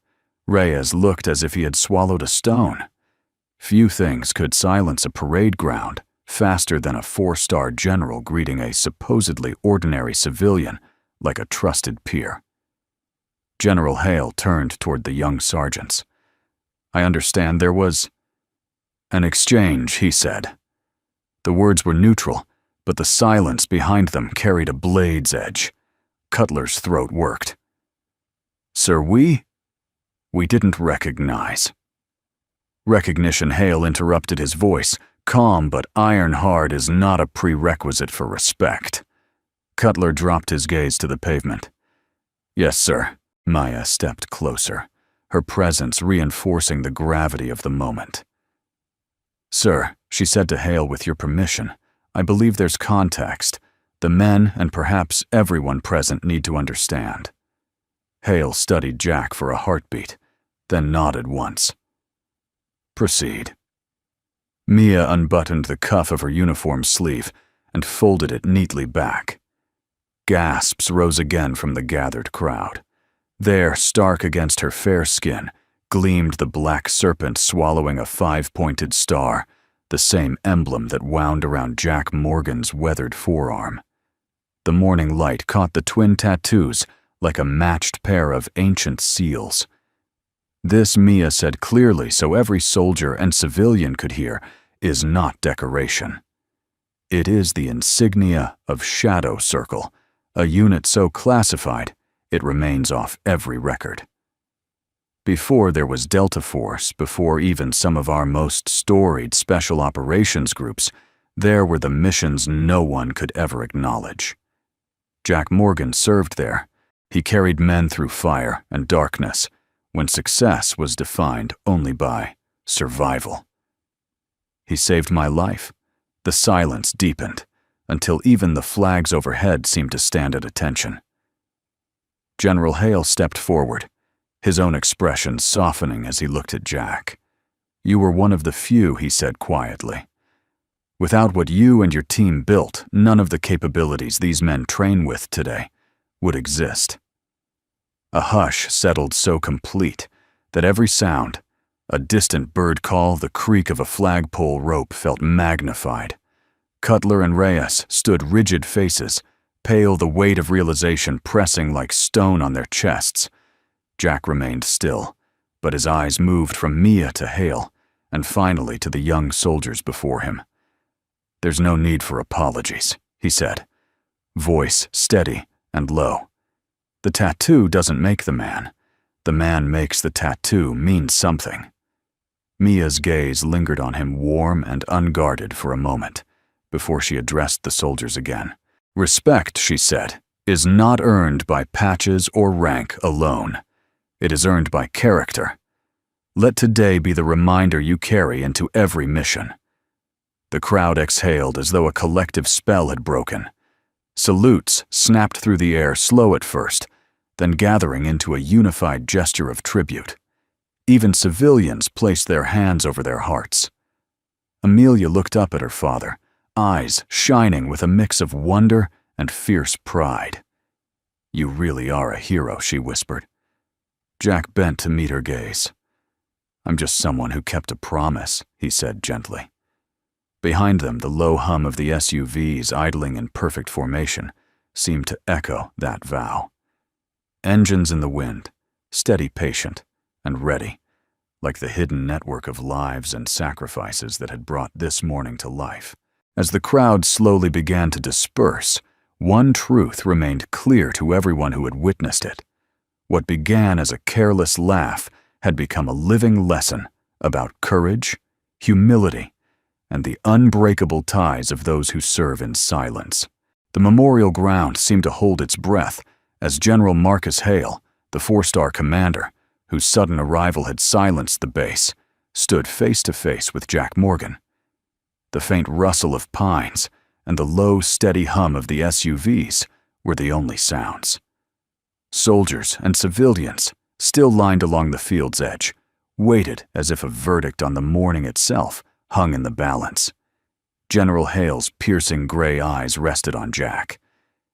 Reyes looked as if he had swallowed a stone. Few things could silence a parade ground faster than a 4-star general greeting a supposedly ordinary civilian like a trusted peer. General Hale turned toward the young sergeants. "I understand there was an exchange," he said. The words were neutral, but the silence behind them carried a blade's edge. Cutler's throat worked. "Sir, we didn't recognize." Recognition, Hale interrupted his voice. Calm but iron-hard is not a prerequisite for respect. Cutler dropped his gaze to the pavement. "Yes, sir." Maya stepped closer, her presence reinforcing the gravity of the moment. "Sir," she said to Hale, "with your permission, I believe there's context. The men, and perhaps everyone present, need to understand." Hale studied Jack for a heartbeat, then nodded once. "Proceed." Mia unbuttoned the cuff of her uniform sleeve and folded it neatly back. Gasps rose again from the gathered crowd. There, stark against her fair skin, gleamed the black serpent swallowing a five-pointed star, the same emblem that wound around Jack Morgan's weathered forearm. The morning light caught the twin tattoos like a matched pair of ancient seals. This, Mia said clearly so every soldier and civilian could hear, is not decoration. It is the insignia of Shadow Circle, a unit so classified it remains off every record. Before there was Delta Force, before even some of our most storied special operations groups, there were the missions no one could ever acknowledge. Jack Morgan served there. He carried men through fire and darkness, when success was defined only by survival. He saved my life. The silence deepened, until even the flags overhead seemed to stand at attention. General Hale stepped forward, his own expression softening as he looked at Jack. "You were one of the few," he said quietly. "Without what you and your team built, none of the capabilities these men train with today would exist." A hush settled so complete that every sound, a distant bird call, the creak of a flagpole rope, felt magnified. Cutler and Reyes stood rigid faces, pale, the weight of realization pressing like stone on their chests. Jack remained still, but his eyes moved from Mia to Hale, and finally to the young soldiers before him. "There's no need for apologies," he said, voice steady and low. "The tattoo doesn't make the man. The man makes the tattoo mean something." Mia's gaze lingered on him, warm and unguarded, for a moment, before she addressed the soldiers again. "Respect," she said, "is not earned by patches or rank alone. It is earned by character. Let today be the reminder you carry into every mission." The crowd exhaled as though a collective spell had broken. Salutes snapped through the air, slow at first, then gathering into a unified gesture of tribute. Even civilians placed their hands over their hearts. Amelia looked up at her father, eyes shining with a mix of wonder and fierce pride. "You really are a hero," she whispered. Jack bent to meet her gaze. "I'm just someone who kept a promise," he said gently. Behind them, the low hum of the SUVs idling in perfect formation seemed to echo that vow. Engines in the wind, steady, patient, and ready, like the hidden network of lives and sacrifices that had brought this morning to life. As the crowd slowly began to disperse, one truth remained clear to everyone who had witnessed it. What began as a careless laugh had become a living lesson about courage, humility, and the unbreakable ties of those who serve in silence. The memorial ground seemed to hold its breath as General Marcus Hale, the four-star commander, whose sudden arrival had silenced the base, stood face to face with Jack Morgan. The faint rustle of pines and the low, steady hum of the SUVs were the only sounds. Soldiers and civilians, still lined along the field's edge, waited as if a verdict on the morning itself hung in the balance. General Hale's piercing gray eyes rested on Jack.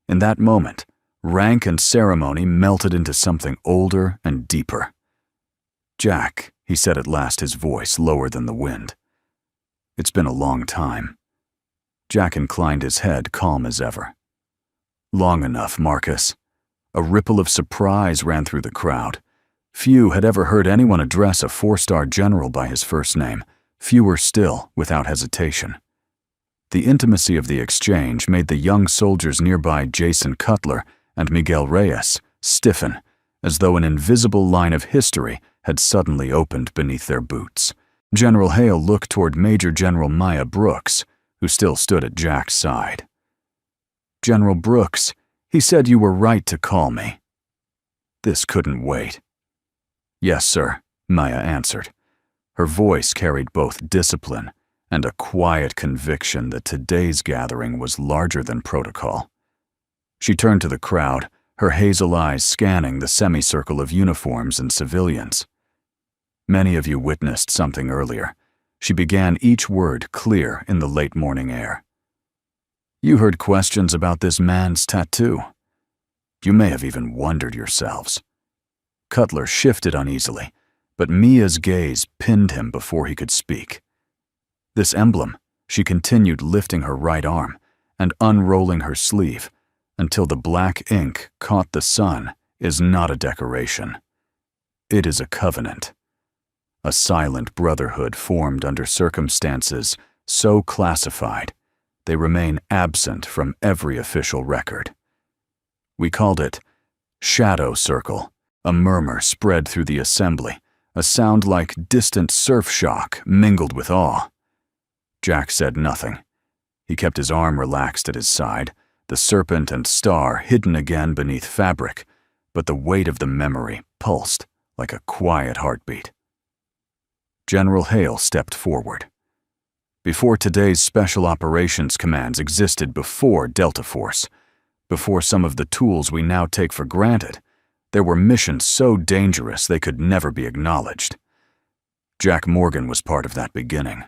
In that moment, rank and ceremony melted into something older and deeper. "Jack," he said at last, his voice lower than the wind. "It's been a long time." Jack inclined his head, calm as ever. "Long enough, Marcus. A ripple of surprise ran through the crowd. Few had ever heard anyone address a 4-star general by his first name, fewer still without hesitation. The intimacy of the exchange made the young soldiers nearby, Jason Cutler and Miguel Reyes, stiffen, as though an invisible line of history had suddenly opened beneath their boots. General Hale looked toward Major General Maya Brooks, who still stood at Jack's side. "General Brooks, he said you were right to call me." This couldn't wait. "Yes, sir," Maya answered. Her voice carried both discipline and a quiet conviction that today's gathering was larger than protocol. She turned to the crowd, her hazel eyes scanning the semicircle of uniforms and civilians. "Many of you witnessed something earlier." She began each word clear in the late morning air. "You heard questions about this man's tattoo. You may have even wondered yourselves." Cutler shifted uneasily, but Mia's gaze pinned him before he could speak. "This emblem," she continued, lifting her right arm and unrolling her sleeve until the black ink caught the sun, "is not a decoration. It is a covenant. A silent brotherhood formed under circumstances so classified they remain absent from every official record. We called it Shadow Circle." A murmur spread through the assembly, a sound like distant surf shock mingled with awe. Jack said nothing. He kept his arm relaxed at his side, the serpent and star hidden again beneath fabric, but the weight of the memory pulsed like a quiet heartbeat. General Hale stepped forward. Before today's Special Operations Commands existed before Delta Force, before some of the tools we now take for granted, there were missions so dangerous they could never be acknowledged. Jack Morgan was part of that beginning.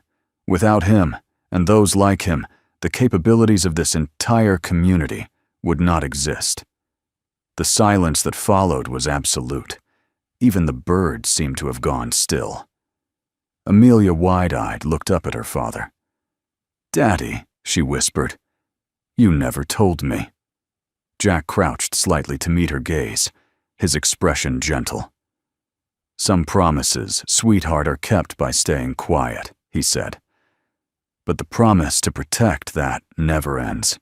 Without him, and those like him, the capabilities of this entire community would not exist. The silence that followed was absolute. Even the birds seemed to have gone still. Amelia, wide-eyed, looked up at her father. "Daddy," she whispered, "you never told me." Jack crouched slightly to meet her gaze, his expression gentle. "Some promises, sweetheart, are kept by staying quiet," he said. "But the promise to protect that never ends."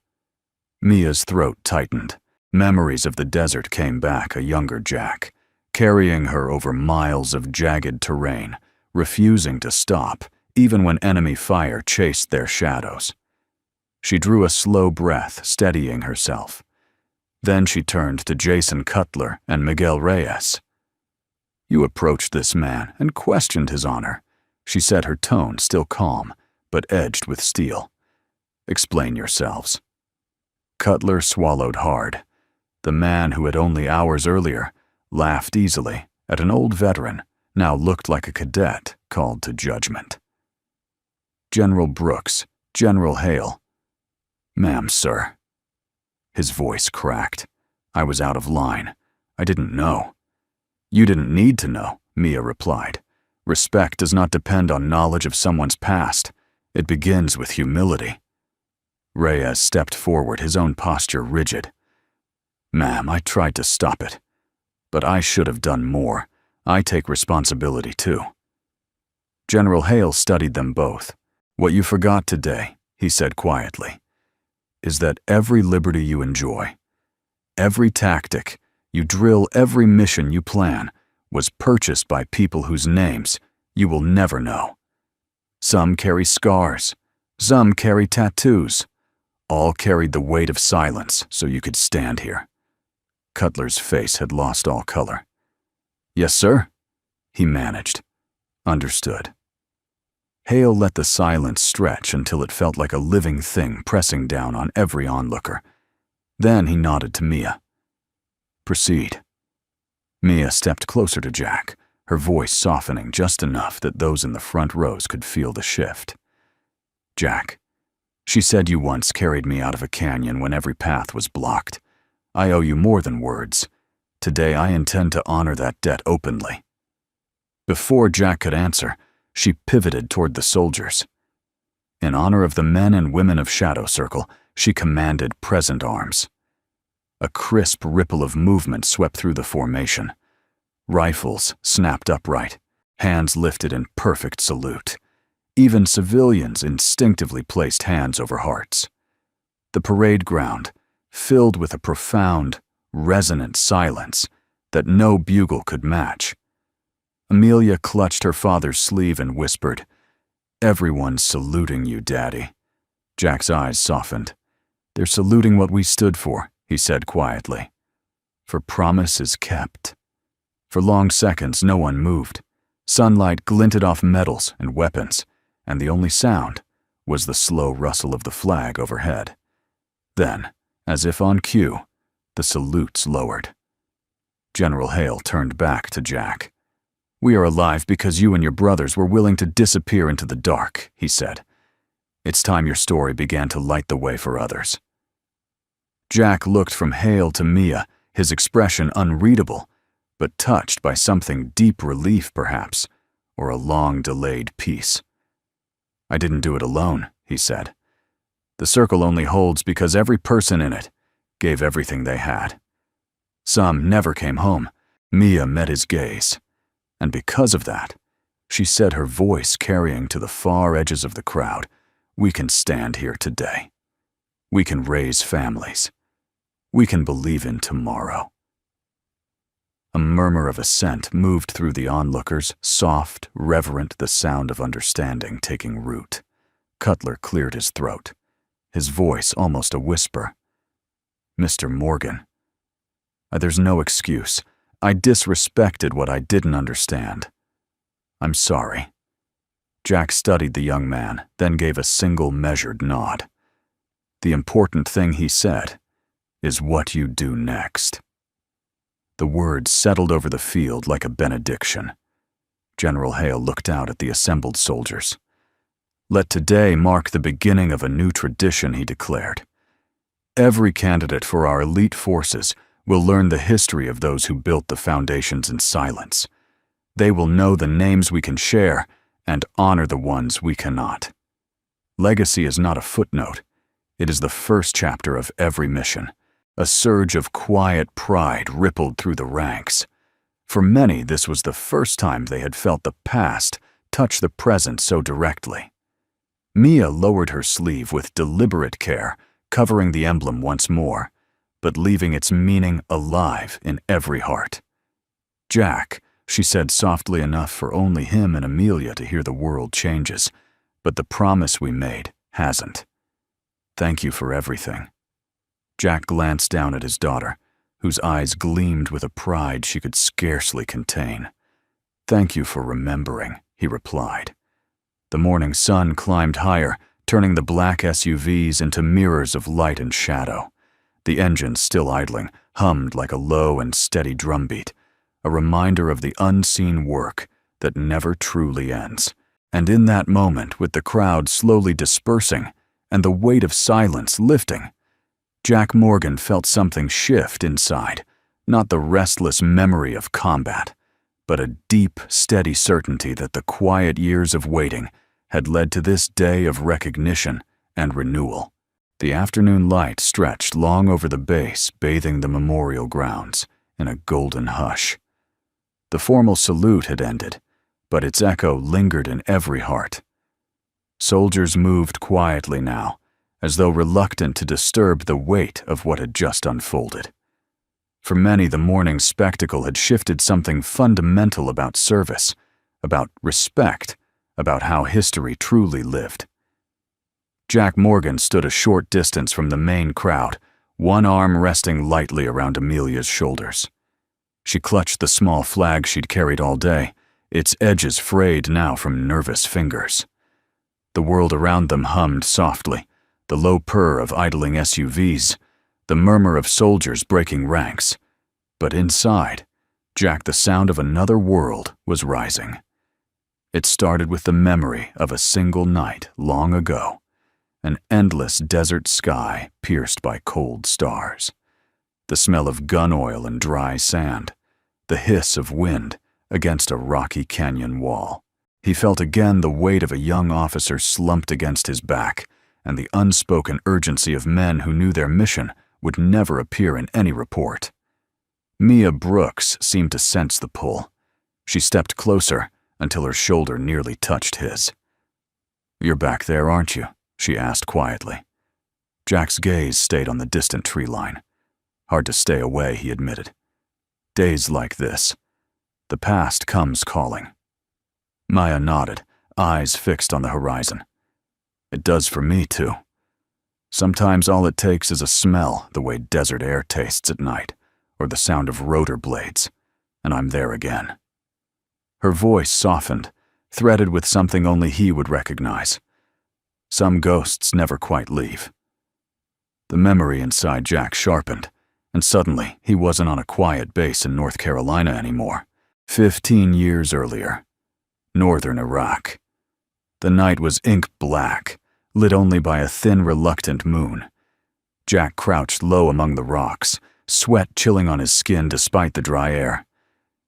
Mia's throat tightened. Memories of the desert came back, a younger Jack, carrying her over miles of jagged terrain, refusing to stop, even when enemy fire chased their shadows. She drew a slow breath, steadying herself. Then she turned to Jason Cutler and Miguel Reyes. "You approached this man and questioned his honor," she said, her tone still calm, but edged with steel. "Explain yourselves." Cutler swallowed hard. The man who had only hours earlier laughed easily at an old veteran now looked like a cadet called to judgment. "General Brooks, General Hale." "Ma'am, sir." His voice cracked. "I was out of line. I didn't know." "You didn't need to know," Mia replied. "Respect does not depend on knowledge of someone's past. It begins with humility." Reyes stepped forward, his own posture rigid. "Ma'am, I tried to stop it. But I should have done more. I take responsibility too." General Hale studied them both. "What you forgot today," he said quietly, "is that every liberty you enjoy, every tactic you drill, every mission you plan, was purchased by people whose names you will never know. Some carry scars, some carry tattoos. All carried the weight of silence so you could stand here." Cutler's face had lost all color. "Yes, sir," he managed. "Understood." Hale let the silence stretch until it felt like a living thing pressing down on every onlooker. Then he nodded to Mia. "Proceed." Mia stepped closer to Jack, her voice softening just enough that those in the front rows could feel the shift. "Jack, she said you once carried me out of a canyon when every path was blocked. I owe you more than words. Today I intend to honor that debt openly." Before Jack could answer, she pivoted toward the soldiers. In honor of the men and women of Shadow Circle, she commanded present arms. A crisp ripple of movement swept through the formation. Rifles snapped upright, hands lifted in perfect salute. Even civilians instinctively placed hands over hearts. The parade ground, filled with a profound, resonant silence that no bugle could match. Amelia clutched her father's sleeve and whispered, "Everyone's saluting you, Daddy." Jack's eyes softened. "They're saluting what we stood for," he said quietly. "For promise is kept." For long seconds, no one moved. Sunlight glinted off medals and weapons, and the only sound was the slow rustle of the flag overhead. Then, as if on cue, the salutes lowered. General Hale turned back to Jack. "We are alive because you and your brothers were willing to disappear into the dark," he said. "It's time your story began to light the way for others." Jack looked from Hale to Mia, his expression unreadable, but touched by something deep relief perhaps, or a long-delayed peace. "I didn't do it alone," he said. "The circle only holds because every person in it gave everything they had. Some never came home." Mia met his gaze, and because of that, she said, her voice carrying to the far edges of the crowd, "We can stand here today. We can raise families. We can believe in tomorrow." A murmur of assent moved through the onlookers, soft, reverent, the sound of understanding taking root. Cutler cleared his throat, his voice almost a whisper. "Mr. Morgan, there's no excuse. I disrespected what I didn't understand. I'm sorry." Jack studied the young man, then gave a single measured nod. "The important thing," he said, "is what you do next." The words settled over the field like a benediction. General Hale looked out at the assembled soldiers. "Let today mark the beginning of a new tradition," he declared. "Every candidate for our elite forces will learn the history of those who built the foundations in silence. They will know the names we can share and honor the ones we cannot. Legacy is not a footnote. It is the first chapter of every mission." A surge of quiet pride rippled through the ranks. For many, this was the first time they had felt the past touch the present so directly. Mia lowered her sleeve with deliberate care, covering the emblem once more, but leaving its meaning alive in every heart. "Jack," she said softly enough for only him and Amelia to hear, "the world changes, but the promise we made hasn't. Thank you for everything." Jack glanced down at his daughter, whose eyes gleamed with a pride she could scarcely contain. "Thank you for remembering," he replied. The morning sun climbed higher, turning the black SUVs into mirrors of light and shadow. The engines, still idling, hummed like a low and steady drumbeat, a reminder of the unseen work that never truly ends. And in that moment, with the crowd slowly dispersing and the weight of silence lifting, Jack Morgan felt something shift inside, not the restless memory of combat, but a deep, steady certainty that the quiet years of waiting had led to this day of recognition and renewal. The afternoon light stretched long over the base, bathing the memorial grounds in a golden hush. The formal salute had ended, but its echo lingered in every heart. Soldiers moved quietly now, as though reluctant to disturb the weight of what had just unfolded. For many, the morning's spectacle had shifted something fundamental about service, about respect, about how history truly lived. Jack Morgan stood a short distance from the main crowd, one arm resting lightly around Amelia's shoulders. She clutched the small flag she'd carried all day, its edges frayed now from nervous fingers. The world around them hummed softly, the low purr of idling SUVs, the murmur of soldiers breaking ranks. But inside, Jack, the sound of another world was rising. It started with the memory of a single night long ago, an endless desert sky pierced by cold stars, the smell of gun oil and dry sand, the hiss of wind against a rocky canyon wall. He felt again the weight of a young officer slumped against his back, and the unspoken urgency of men who knew their mission would never appear in any report. Mia Brooks seemed to sense the pull. She stepped closer until her shoulder nearly touched his. "You're back there, aren't you?" she asked quietly. Jack's gaze stayed on the distant tree line. "Hard to stay away," he admitted. "Days like this. The past comes calling." Maya nodded, eyes fixed on the horizon. "It does for me, too. Sometimes all it takes is a smell, the way desert air tastes at night, or the sound of rotor blades, and I'm there again." Her voice softened, threaded with something only he would recognize. Some ghosts never quite leave. The memory inside Jack sharpened, and suddenly he wasn't on a quiet base in North Carolina anymore. 15 years earlier. Northern Iraq. The night was ink black, lit only by a thin, reluctant moon. Jack crouched low among the rocks, sweat chilling on his skin despite the dry air.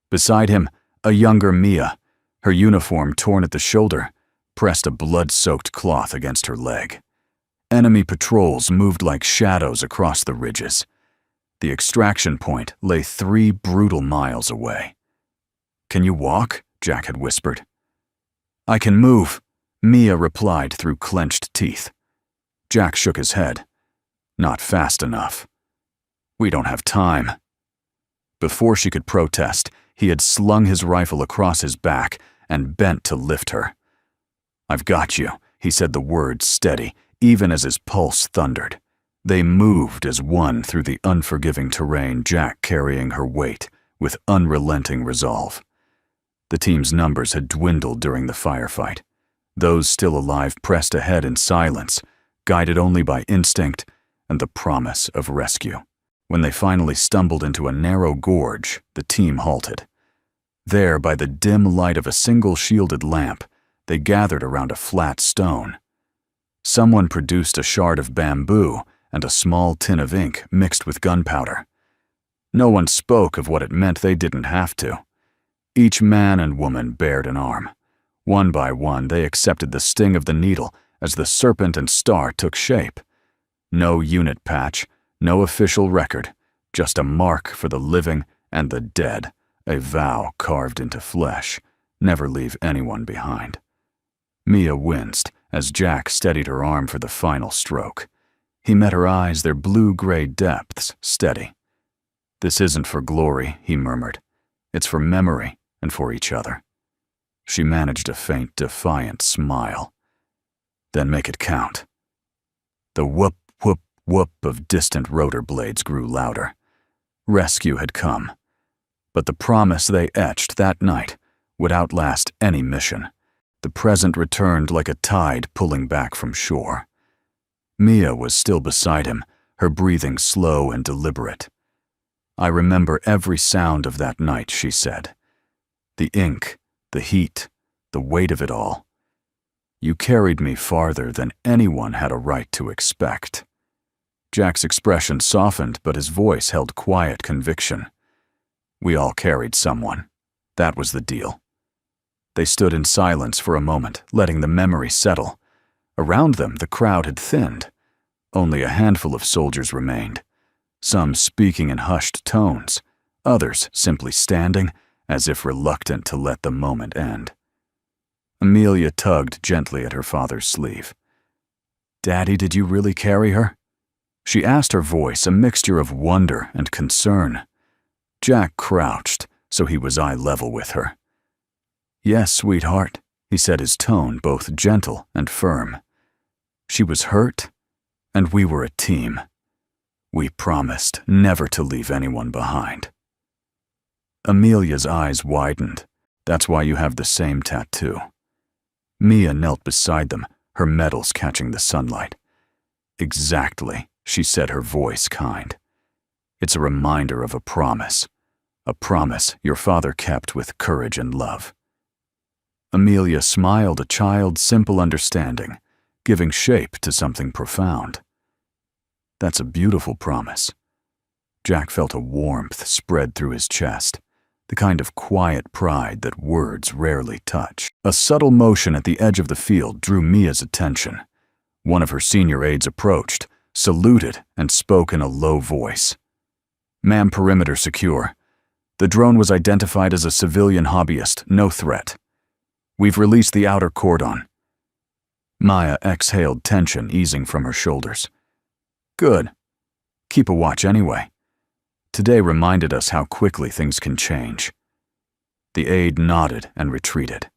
Beside him, a younger Mia, her uniform torn at the shoulder, pressed a blood-soaked cloth against her leg. Enemy patrols moved like shadows across the ridges. The extraction point lay 3 brutal miles away. "Can you walk?" Jack had whispered. "I can move," Mia replied through clenched teeth. Jack shook his head. "Not fast enough. We don't have time." Before she could protest, he had slung his rifle across his back and bent to lift her. "I've got you," he said, the words steady, even as his pulse thundered. They moved as one through the unforgiving terrain, Jack carrying her weight with unrelenting resolve. The team's numbers had dwindled during the firefight. Those still alive pressed ahead in silence, guided only by instinct and the promise of rescue. When they finally stumbled into a narrow gorge, the team halted. There, by the dim light of a single shielded lamp, they gathered around a flat stone. Someone produced a shard of bamboo and a small tin of ink mixed with gunpowder. No one spoke of what it meant. They didn't have to. Each man and woman bared an arm. One by one, they accepted the sting of the needle as the serpent and star took shape. No unit patch, no official record, just a mark for the living and the dead, a vow carved into flesh, never leave anyone behind. Mia winced as Jack steadied her arm for the final stroke. He met her eyes, their blue-gray depths steady. "This isn't for glory," he murmured. "It's for memory and for each other." She managed a faint, defiant smile. "Then make it count." The whoop, whoop, whoop of distant rotor blades grew louder. Rescue had come. But the promise they etched that night would outlast any mission. The present returned like a tide pulling back from shore. Mia was still beside him, her breathing slow and deliberate. "I remember every sound of that night," she said. "The ink, the heat, the weight of it all. You carried me farther than anyone had a right to expect." Jack's expression softened, but his voice held quiet conviction. "We all carried someone. That was the deal." They stood in silence for a moment, letting the memory settle. Around them, the crowd had thinned. Only a handful of soldiers remained, some speaking in hushed tones, others simply standing, as if reluctant to let the moment end. Amelia tugged gently at her father's sleeve. "Daddy, did you really carry her?" She asked, her voice a mixture of wonder and concern. Jack crouched, so he was eye level with her. "Yes, sweetheart," he said, his tone both gentle and firm. "She was hurt, and we were a team. We promised never to leave anyone behind." Amelia's eyes widened. "That's why you have the same tattoo." Mia knelt beside them, her medals catching the sunlight. "Exactly," she said, her voice kind. "It's a reminder of a promise your father kept with courage and love." Amelia smiled, a child's simple understanding, giving shape to something profound. "That's a beautiful promise." Jack felt a warmth spread through his chest, the kind of quiet pride that words rarely touch. A subtle motion at the edge of the field drew Mia's attention. One of her senior aides approached, saluted, and spoke in a low voice. "Ma'am, perimeter secure. The drone was identified as a civilian hobbyist, no threat. We've released the outer cordon." Maya exhaled, tension easing from her shoulders. "Good. Keep a watch anyway. Today reminded us how quickly things can change." The aide nodded and retreated.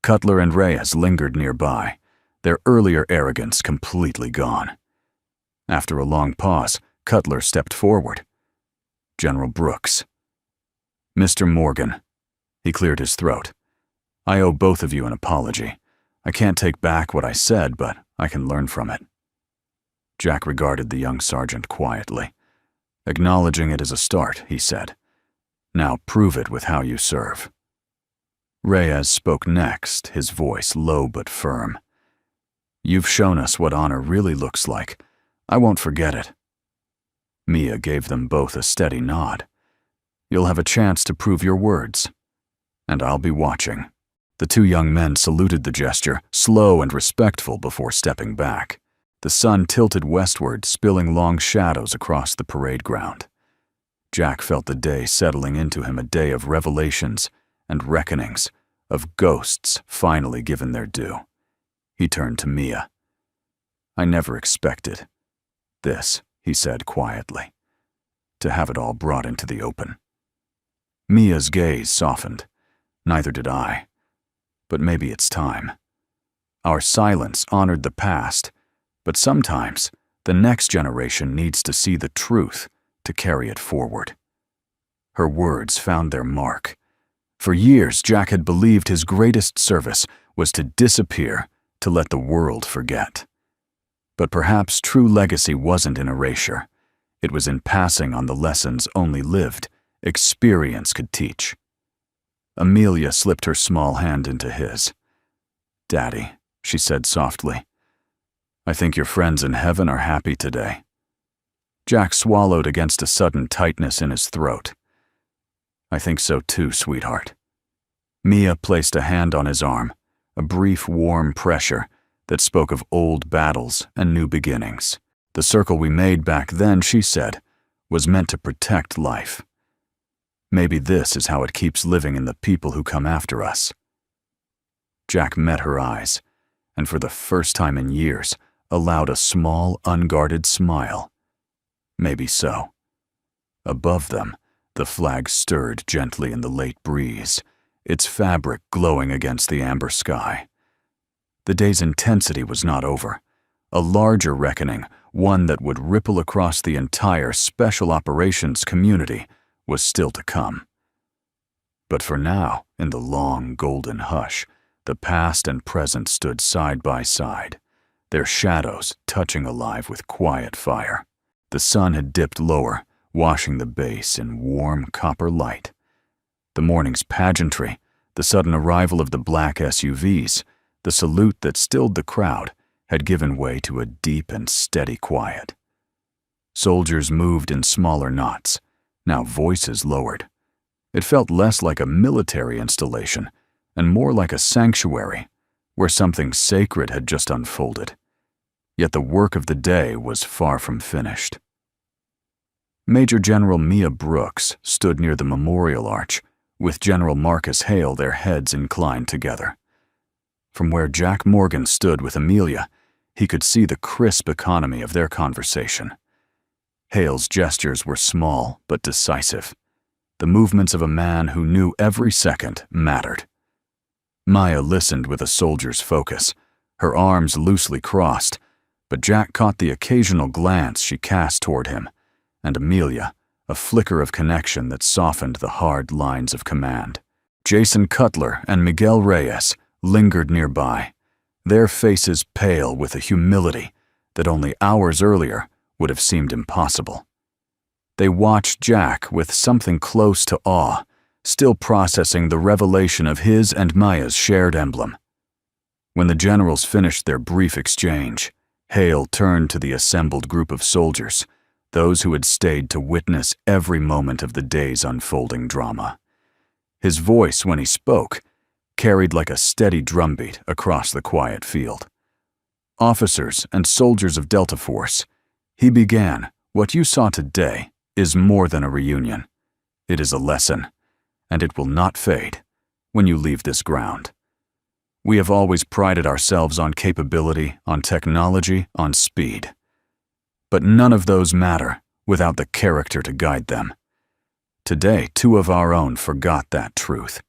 Cutler and Reyes lingered nearby, their earlier arrogance completely gone. After a long pause, Cutler stepped forward. "General Brooks." "Mr. Morgan." He cleared his throat. "I owe both of you an apology. I can't take back what I said, but I can learn from it." Jack regarded the young sergeant quietly. "Acknowledging it is a start," he said. "Now prove it with how you serve." Reyes spoke next, his voice low but firm. "You've shown us what honor really looks like. I won't forget it." Mia gave them both a steady nod. "You'll have a chance to prove your words. And I'll be watching." The two young men saluted the gesture, slow and respectful before stepping back. The sun tilted westward, spilling long shadows across the parade ground. Jack felt the day settling into him, a day of revelations and reckonings, of ghosts finally given their due. He turned to Mia. "I never expected this," he said quietly, "to have it all brought into the open." Mia's gaze softened. "Neither did I. But maybe it's time. Our silence honored the past, but sometimes the next generation needs to see the truth to carry it forward." Her words found their mark. For years, Jack had believed his greatest service was to disappear, to let the world forget. But perhaps true legacy wasn't in erasure. It was in passing on the lessons only lived experience could teach. Amelia slipped her small hand into his. "Daddy," she said softly, "I think your friends in heaven are happy today." Jack swallowed against a sudden tightness in his throat. "I think so too, sweetheart." Mia placed a hand on his arm, a brief warm pressure that spoke of old battles and new beginnings. "The circle we made back then," she said, "was meant to protect life. Maybe this is how it keeps living in the people who come after us." Jack met her eyes, and for the first time in years, allowed a small, unguarded smile. Maybe so. Above them, the flag stirred gently in the late breeze, its fabric glowing against the amber sky. The day's intensity was not over. A larger reckoning, one that would ripple across the entire Special Operations community, was still to come. But for now, in the long golden hush, the past and present stood side by side, their shadows touching alive with quiet fire. The sun had dipped lower, washing the base in warm copper light. The morning's pageantry, the sudden arrival of the black SUVs, the salute that stilled the crowd, had given way to a deep and steady quiet. Soldiers moved in smaller knots, now voices lowered. It felt less like a military installation and more like a sanctuary where something sacred had just unfolded. Yet the work of the day was far from finished. Major General Mia Brooks stood near the memorial arch, with General Marcus Hale, their heads inclined together. From where Jack Morgan stood with Amelia, he could see the crisp economy of their conversation. Hale's gestures were small but decisive, the movements of a man who knew every second mattered. Maya listened with a soldier's focus, her arms loosely crossed, but Jack caught the occasional glance she cast toward him, and Amelia, a flicker of connection that softened the hard lines of command. Jason Cutler and Miguel Reyes lingered nearby, their faces pale with a humility that only hours earlier would have seemed impossible. They watched Jack with something close to awe, still processing the revelation of his and Maya's shared emblem. When the generals finished their brief exchange, Hale turned to the assembled group of soldiers, those who had stayed to witness every moment of the day's unfolding drama. His voice, when he spoke, carried like a steady drumbeat across the quiet field. "Officers and soldiers of Delta Force, He began, "What you saw today is more than a reunion. It is a lesson, and it will not fade when you leave this ground. We have always prided ourselves on capability, on technology, on speed. But none of those matter without the character to guide them. Today, 2 of our own forgot that truth.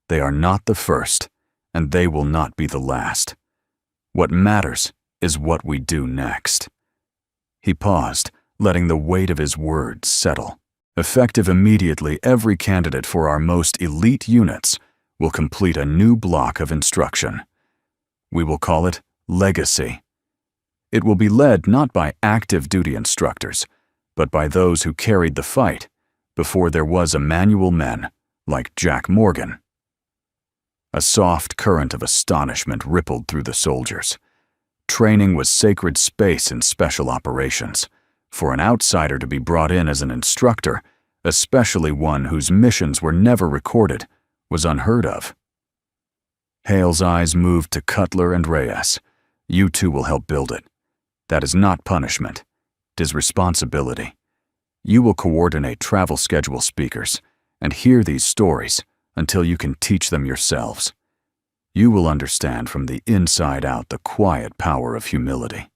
They are not the first, and they will not be the last. What matters is what we do next." He paused, letting the weight of his words settle. Effective immediately, every candidate for our most elite units will complete a new block of instruction. We will call it Legacy. It will be led not by active duty instructors, but by those who carried the fight before there was a manual men like Jack Morgan. A soft current of astonishment rippled through the soldiers. Training was sacred space in special operations. For an outsider to be brought in as an instructor, especially one whose missions were never recorded, was unheard of. Hale's eyes moved to Cutler and Reyes. "You 2 will help build it. That is not punishment. It is responsibility. You will coordinate travel schedule speakers and hear these stories until you can teach them yourselves. You will understand from the inside out the quiet power of humility."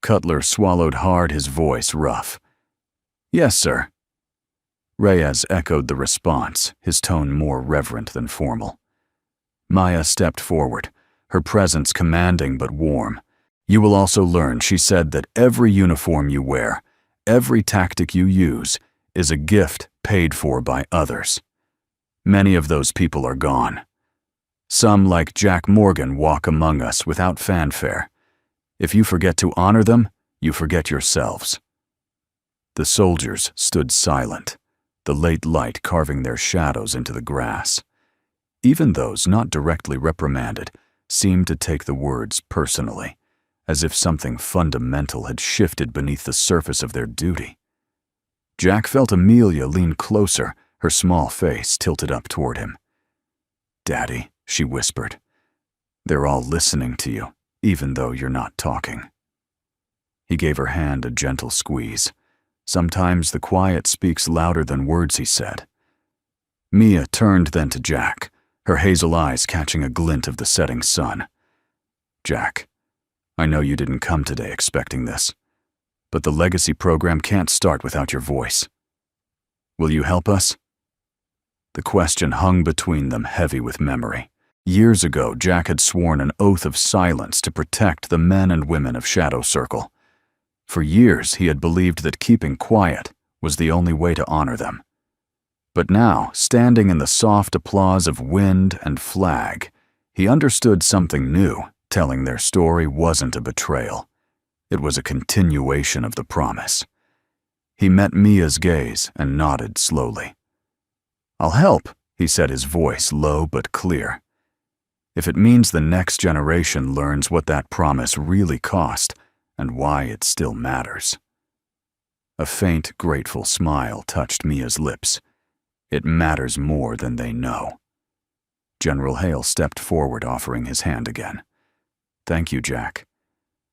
Cutler swallowed hard, his voice rough. "Yes, sir." Reyes echoed the response, his tone more reverent than formal. Maya stepped forward, her presence commanding but warm. "You will also learn," she said, "that every uniform you wear, every tactic you use, is a gift paid for by others. Many of those people are gone. Some, like Jack Morgan, walk among us without fanfare. If you forget to honor them, you forget yourselves." The soldiers stood silent, the late light carving their shadows into the grass. Even those not directly reprimanded seemed to take the words personally, as if something fundamental had shifted beneath the surface of their duty. Jack felt Amelia lean closer, her small face tilted up toward him. "Daddy," she whispered, "they're all listening to you, even though you're not talking." He gave her hand a gentle squeeze. "Sometimes the quiet speaks louder than words," he said. Mia turned then to Jack, her hazel eyes catching a glint of the setting sun. "Jack, I know you didn't come today expecting this, but the legacy program can't start without your voice. Will you help us?" The question hung between them, heavy with memory. Years ago, Jack had sworn an oath of silence to protect the men and women of Shadow Circle. For years, he had believed that keeping quiet was the only way to honor them. But now, standing in the soft applause of wind and flag, he understood something new. Telling their story wasn't a betrayal. It was a continuation of the promise. He met Mia's gaze and nodded slowly. "I'll help," he said, his voice low but clear. "If it means the next generation learns what that promise really cost and why it still matters." A faint, grateful smile touched Mia's lips. "It matters more than they know." General Hale stepped forward, offering his hand again. "Thank you, Jack.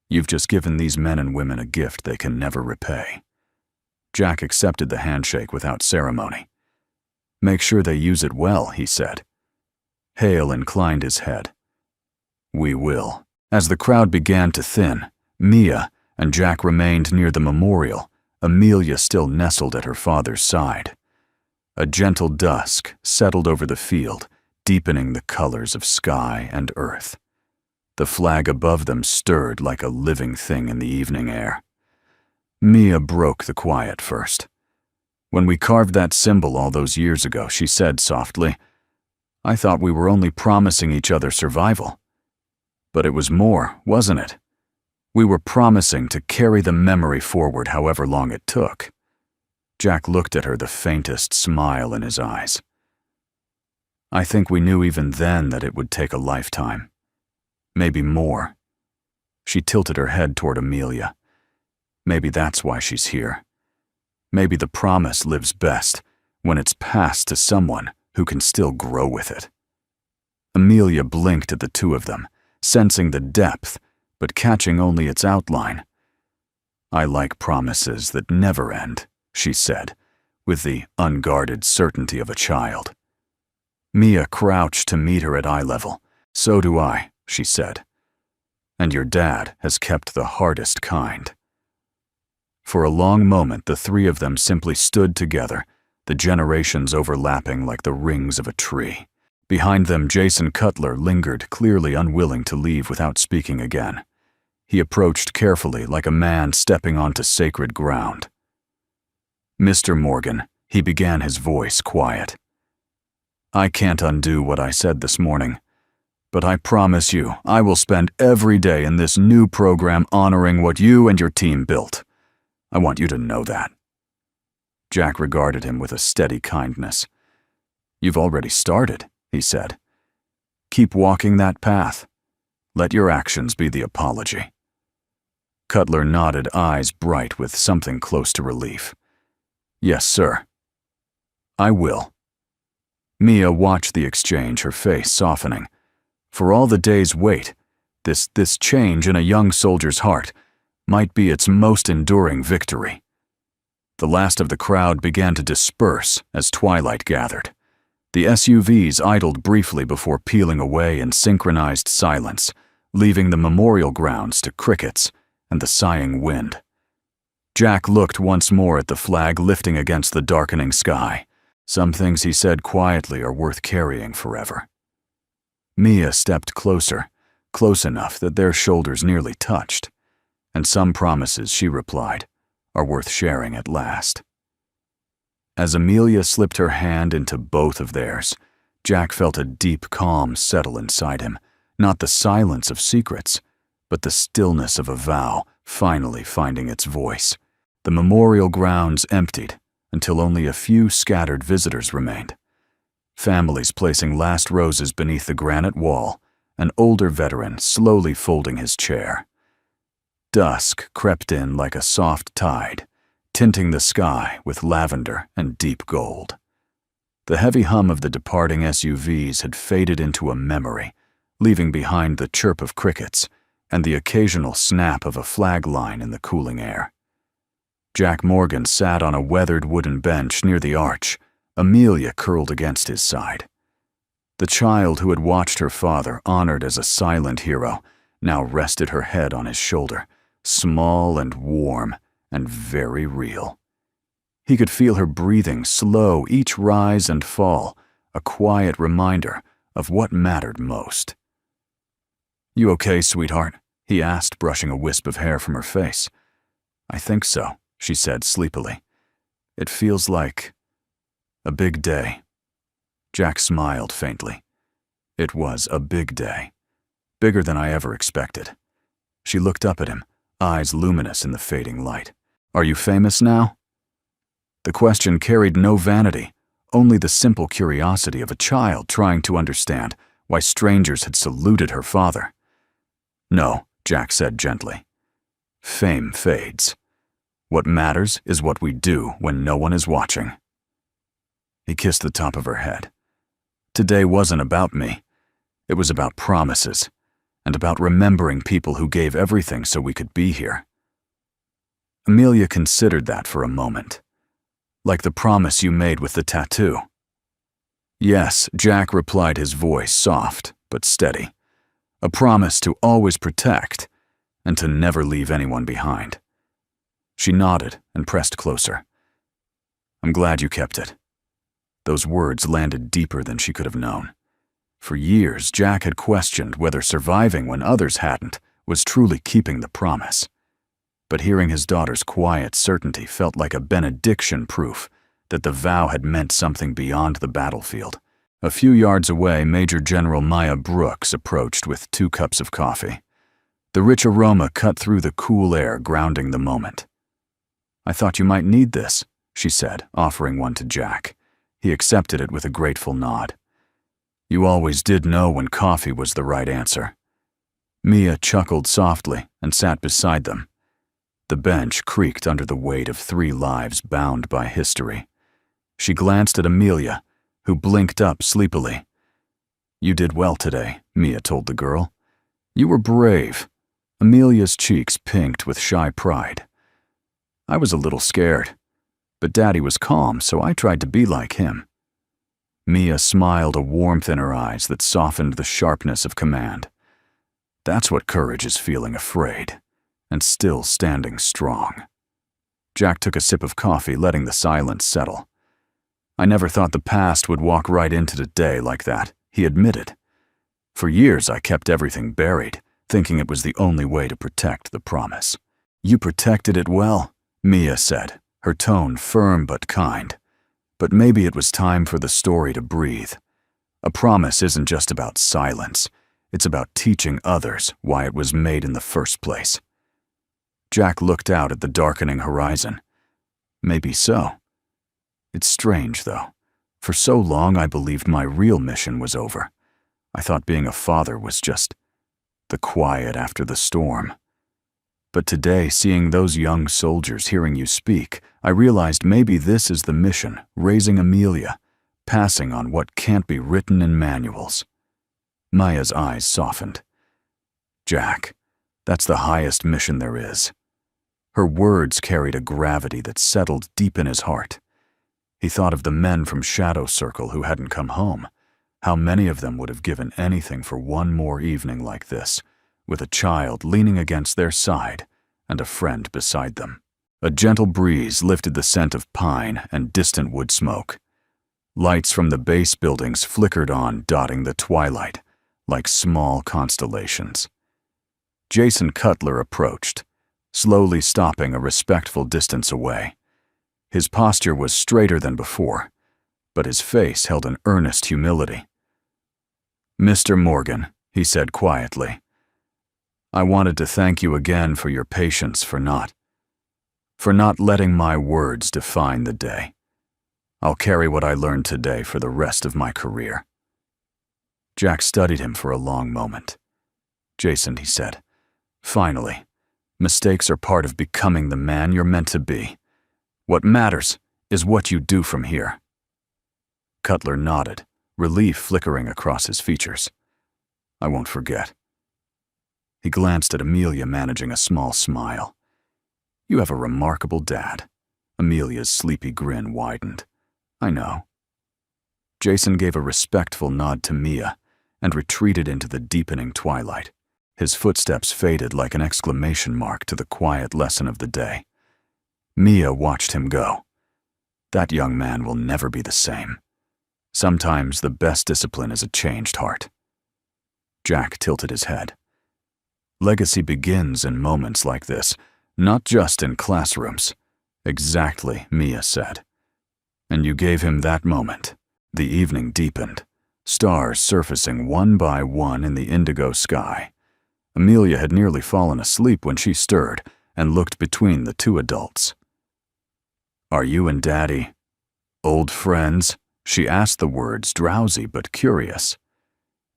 You've just given these men and women a gift they can never repay." Jack accepted the handshake without ceremony. "Make sure they use it well," he said. Hale inclined his head. "We will." As the crowd began to thin, Mia and Jack remained near the memorial, Amelia still nestled at her father's side. A gentle dusk settled over the field, deepening the colors of sky and earth. The flag above them stirred like a living thing in the evening air. Mia broke the quiet first. "When we carved that symbol all those years ago," she said softly, "I thought we were only promising each other survival. But it was more, wasn't it? We were promising to carry the memory forward however long it took." Jack looked at her, the faintest smile in his eyes. "I think we knew even then that it would take a lifetime. Maybe more." She tilted her head toward Amelia. "Maybe that's why she's here. Maybe the promise lives best when it's passed to someone who can still grow with it." Amelia blinked at the two of them, sensing the depth, but catching only its outline. "I like promises that never end," she said, with the unguarded certainty of a child. Mia crouched to meet her at eye level. "So do I," she said. "And your dad has kept the hardest kind." For a long moment, the three of them simply stood together, the generations overlapping like the rings of a tree. Behind them, Jason Cutler lingered, clearly unwilling to leave without speaking again. He approached carefully, like a man stepping onto sacred ground. "Mr. Morgan," he began, his voice quiet. "I can't undo what I said this morning, but I promise you I will spend every day in this new program honoring what you and your team built. I want you to know that." Jack regarded him with a steady kindness. "You've already started," he said. "Keep walking that path. Let your actions be the apology." Cutler nodded, eyes bright with something close to relief. "Yes, sir. I will." Mia watched the exchange, her face softening. For all the day's wait, this change in a young soldier's heart might be its most enduring victory. The last of the crowd began to disperse as twilight gathered. The SUVs idled briefly before peeling away in synchronized silence, leaving the memorial grounds to crickets and the sighing wind. Jack looked once more at the flag lifting against the darkening sky. Some things, he said quietly, are worth carrying forever. Mia stepped closer, close enough that their shoulders nearly touched. And some promises, she replied, are worth sharing at last. As Amelia slipped her hand into both of theirs, Jack felt a deep calm settle inside him, not the silence of secrets, but the stillness of a vow finally finding its voice. The memorial grounds emptied until only a few scattered visitors remained. Families placing last roses beneath the granite wall, an older veteran slowly folding his chair. Dusk crept in like a soft tide, tinting the sky with lavender and deep gold. The heavy hum of the departing SUVs had faded into a memory, leaving behind the chirp of crickets and the occasional snap of a flag line in the cooling air. Jack Morgan sat on a weathered wooden bench near the arch, Amelia curled against his side. The child who had watched her father honored as a silent hero now rested her head on his shoulder, small and warm and very real. He could feel her breathing slow, each rise and fall, a quiet reminder of what mattered most. "You okay, sweetheart?" he asked, brushing a wisp of hair from her face. "I think so," she said sleepily. "It feels like a big day." Jack smiled faintly. It was a big day, bigger than I ever expected. She looked up at him, eyes luminous in the fading light. "Are you famous now?" The question carried no vanity, only the simple curiosity of a child trying to understand why strangers had saluted her father. "No," Jack said gently. "Fame fades. What matters is what we do when no one is watching." He kissed the top of her head. "Today wasn't about me. It was about promises, and about remembering people who gave everything so we could be here." Amelia considered that for a moment. "Like the promise you made with the tattoo." "Yes," Jack replied, his voice soft but steady. "A promise to always protect and to never leave anyone behind." She nodded and pressed closer. "I'm glad you kept it." Those words landed deeper than she could have known. For years, Jack had questioned whether surviving when others hadn't was truly keeping the promise. But hearing his daughter's quiet certainty felt like a benediction, proof that the vow had meant something beyond the battlefield. A few yards away, Major General Maya Brooks approached with 2 cups of coffee. The rich aroma cut through the cool air, grounding the moment. "I thought you might need this," she said, offering one to Jack. He accepted it with a grateful nod. "You always did know when coffee was the right answer." Mia chuckled softly and sat beside them. The bench creaked under the weight of 3 lives bound by history. She glanced at Amelia, who blinked up sleepily. "You did well today," Mia told the girl. "You were brave." Amelia's cheeks pinked with shy pride. I was a little scared, but Daddy was calm, so I tried to be like him. Mia smiled, a warmth in her eyes that softened the sharpness of command. That's what courage is, feeling afraid, and still standing strong. Jack took a sip of coffee, letting the silence settle. I never thought the past would walk right into today like that, he admitted. For years I kept everything buried, thinking it was the only way to protect the promise. You protected it well, Mia said, her tone firm but kind. But maybe it was time for the story to breathe. A promise isn't just about silence. It's about teaching others why it was made in the first place. Jack looked out at the darkening horizon. Maybe so. It's strange, though. For so long I believed my real mission was over. I thought being a father was just the quiet after the storm. But today, seeing those young soldiers, hearing you speak, I realized maybe this is the mission, raising Amelia, passing on what can't be written in manuals. Maya's eyes softened. Jack, that's the highest mission there is. Her words carried a gravity that settled deep in his heart. He thought of the men from Shadow Circle who hadn't come home. How many of them would have given anything for one more evening like this, with a child leaning against their side and a friend beside them. A gentle breeze lifted the scent of pine and distant wood smoke. Lights from the base buildings flickered on, dotting the twilight like small constellations. Jason Cutler approached, slowly stopping a respectful distance away. His posture was straighter than before, but his face held an earnest humility. "Mr. Morgan," he said quietly, "I wanted to thank you again for your patience, for not letting my words define the day. I'll carry what I learned today for the rest of my career." Jack studied him for a long moment. "Jason," he said, "finally, mistakes are part of becoming the man you're meant to be. What matters is what you do from here." Cutler nodded, relief flickering across his features. "I won't forget." He glanced at Amelia, managing a small smile. "You have a remarkable dad." Amelia's sleepy grin widened. "I know." Jason gave a respectful nod to Mia and retreated into the deepening twilight. His footsteps faded like an exclamation mark to the quiet lesson of the day. Mia watched him go. That young man will never be the same. Sometimes the best discipline is a changed heart. Jack tilted his head. Legacy begins in moments like this, not just in classrooms. "Exactly," Mia said. "And you gave him that moment." The evening deepened, stars surfacing one by one in the indigo sky. Amelia had nearly fallen asleep when she stirred and looked between the two adults. "Are you and Daddy old friends?" She asked, the words drowsy but curious.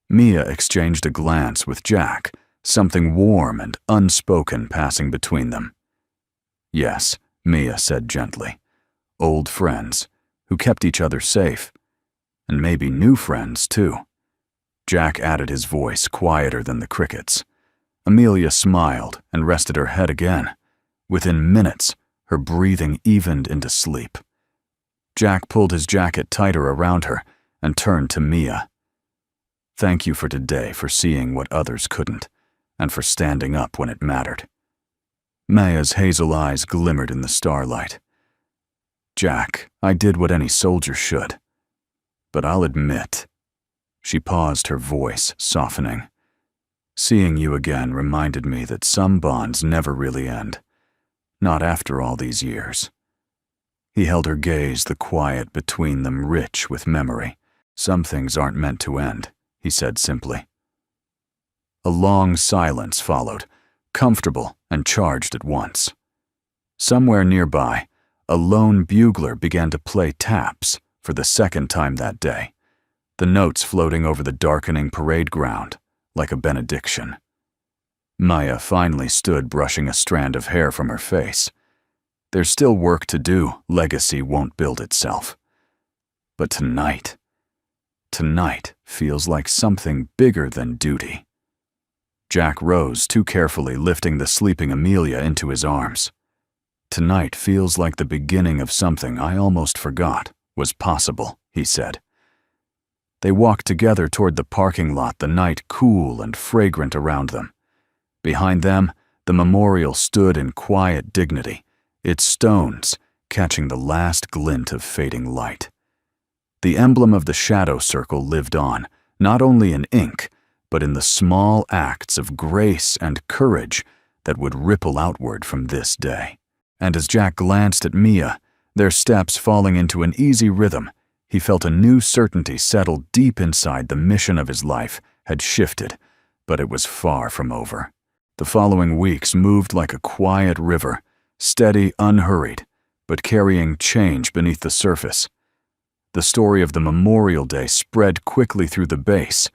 Mia exchanged a glance with Jack, something warm and unspoken passing between them. "Yes," Mia said gently. "Old friends who kept each other safe. And maybe new friends, too." Jack added, his voice quieter than the crickets. Amelia smiled and rested her head again. Within minutes, her breathing evened into sleep. Jack pulled his jacket tighter around her and turned to Mia. "Thank you for today, for seeing what others couldn't, and for standing up when it mattered." Mia's hazel eyes glimmered in the starlight. "Jack, I did what any soldier should. But I'll admit," she paused, her voice softening, "seeing you again reminded me that some bonds never really end. Not after all these years." He held her gaze, the quiet between them rich with memory. "Some things aren't meant to end," he said simply. A long silence followed, comfortable and charged at once. Somewhere nearby, a lone bugler began to play taps for the second time that day, the notes floating over the darkening parade ground like a benediction. Maya finally stood, brushing a strand of hair from her face. There's still work to do. Legacy won't build itself. But tonight feels like something bigger than duty. Jack rose too carefully, lifting the sleeping Amelia into his arms. "Tonight feels like the beginning of something I almost forgot was possible," he said. They walked together toward the parking lot, the night cool and fragrant around them. Behind them, the memorial stood in quiet dignity, its stones catching the last glint of fading light. The emblem of the shadow circle lived on, not only in ink, but in the small acts of grace and courage that would ripple outward from this day. And as Jack glanced at Mia, their steps falling into an easy rhythm, he felt a new certainty settle deep inside. The mission of his life had shifted, but it was far from over. The following weeks moved like a quiet river, steady, unhurried, but carrying change beneath the surface. The story of the Memorial Day spread quickly through the base,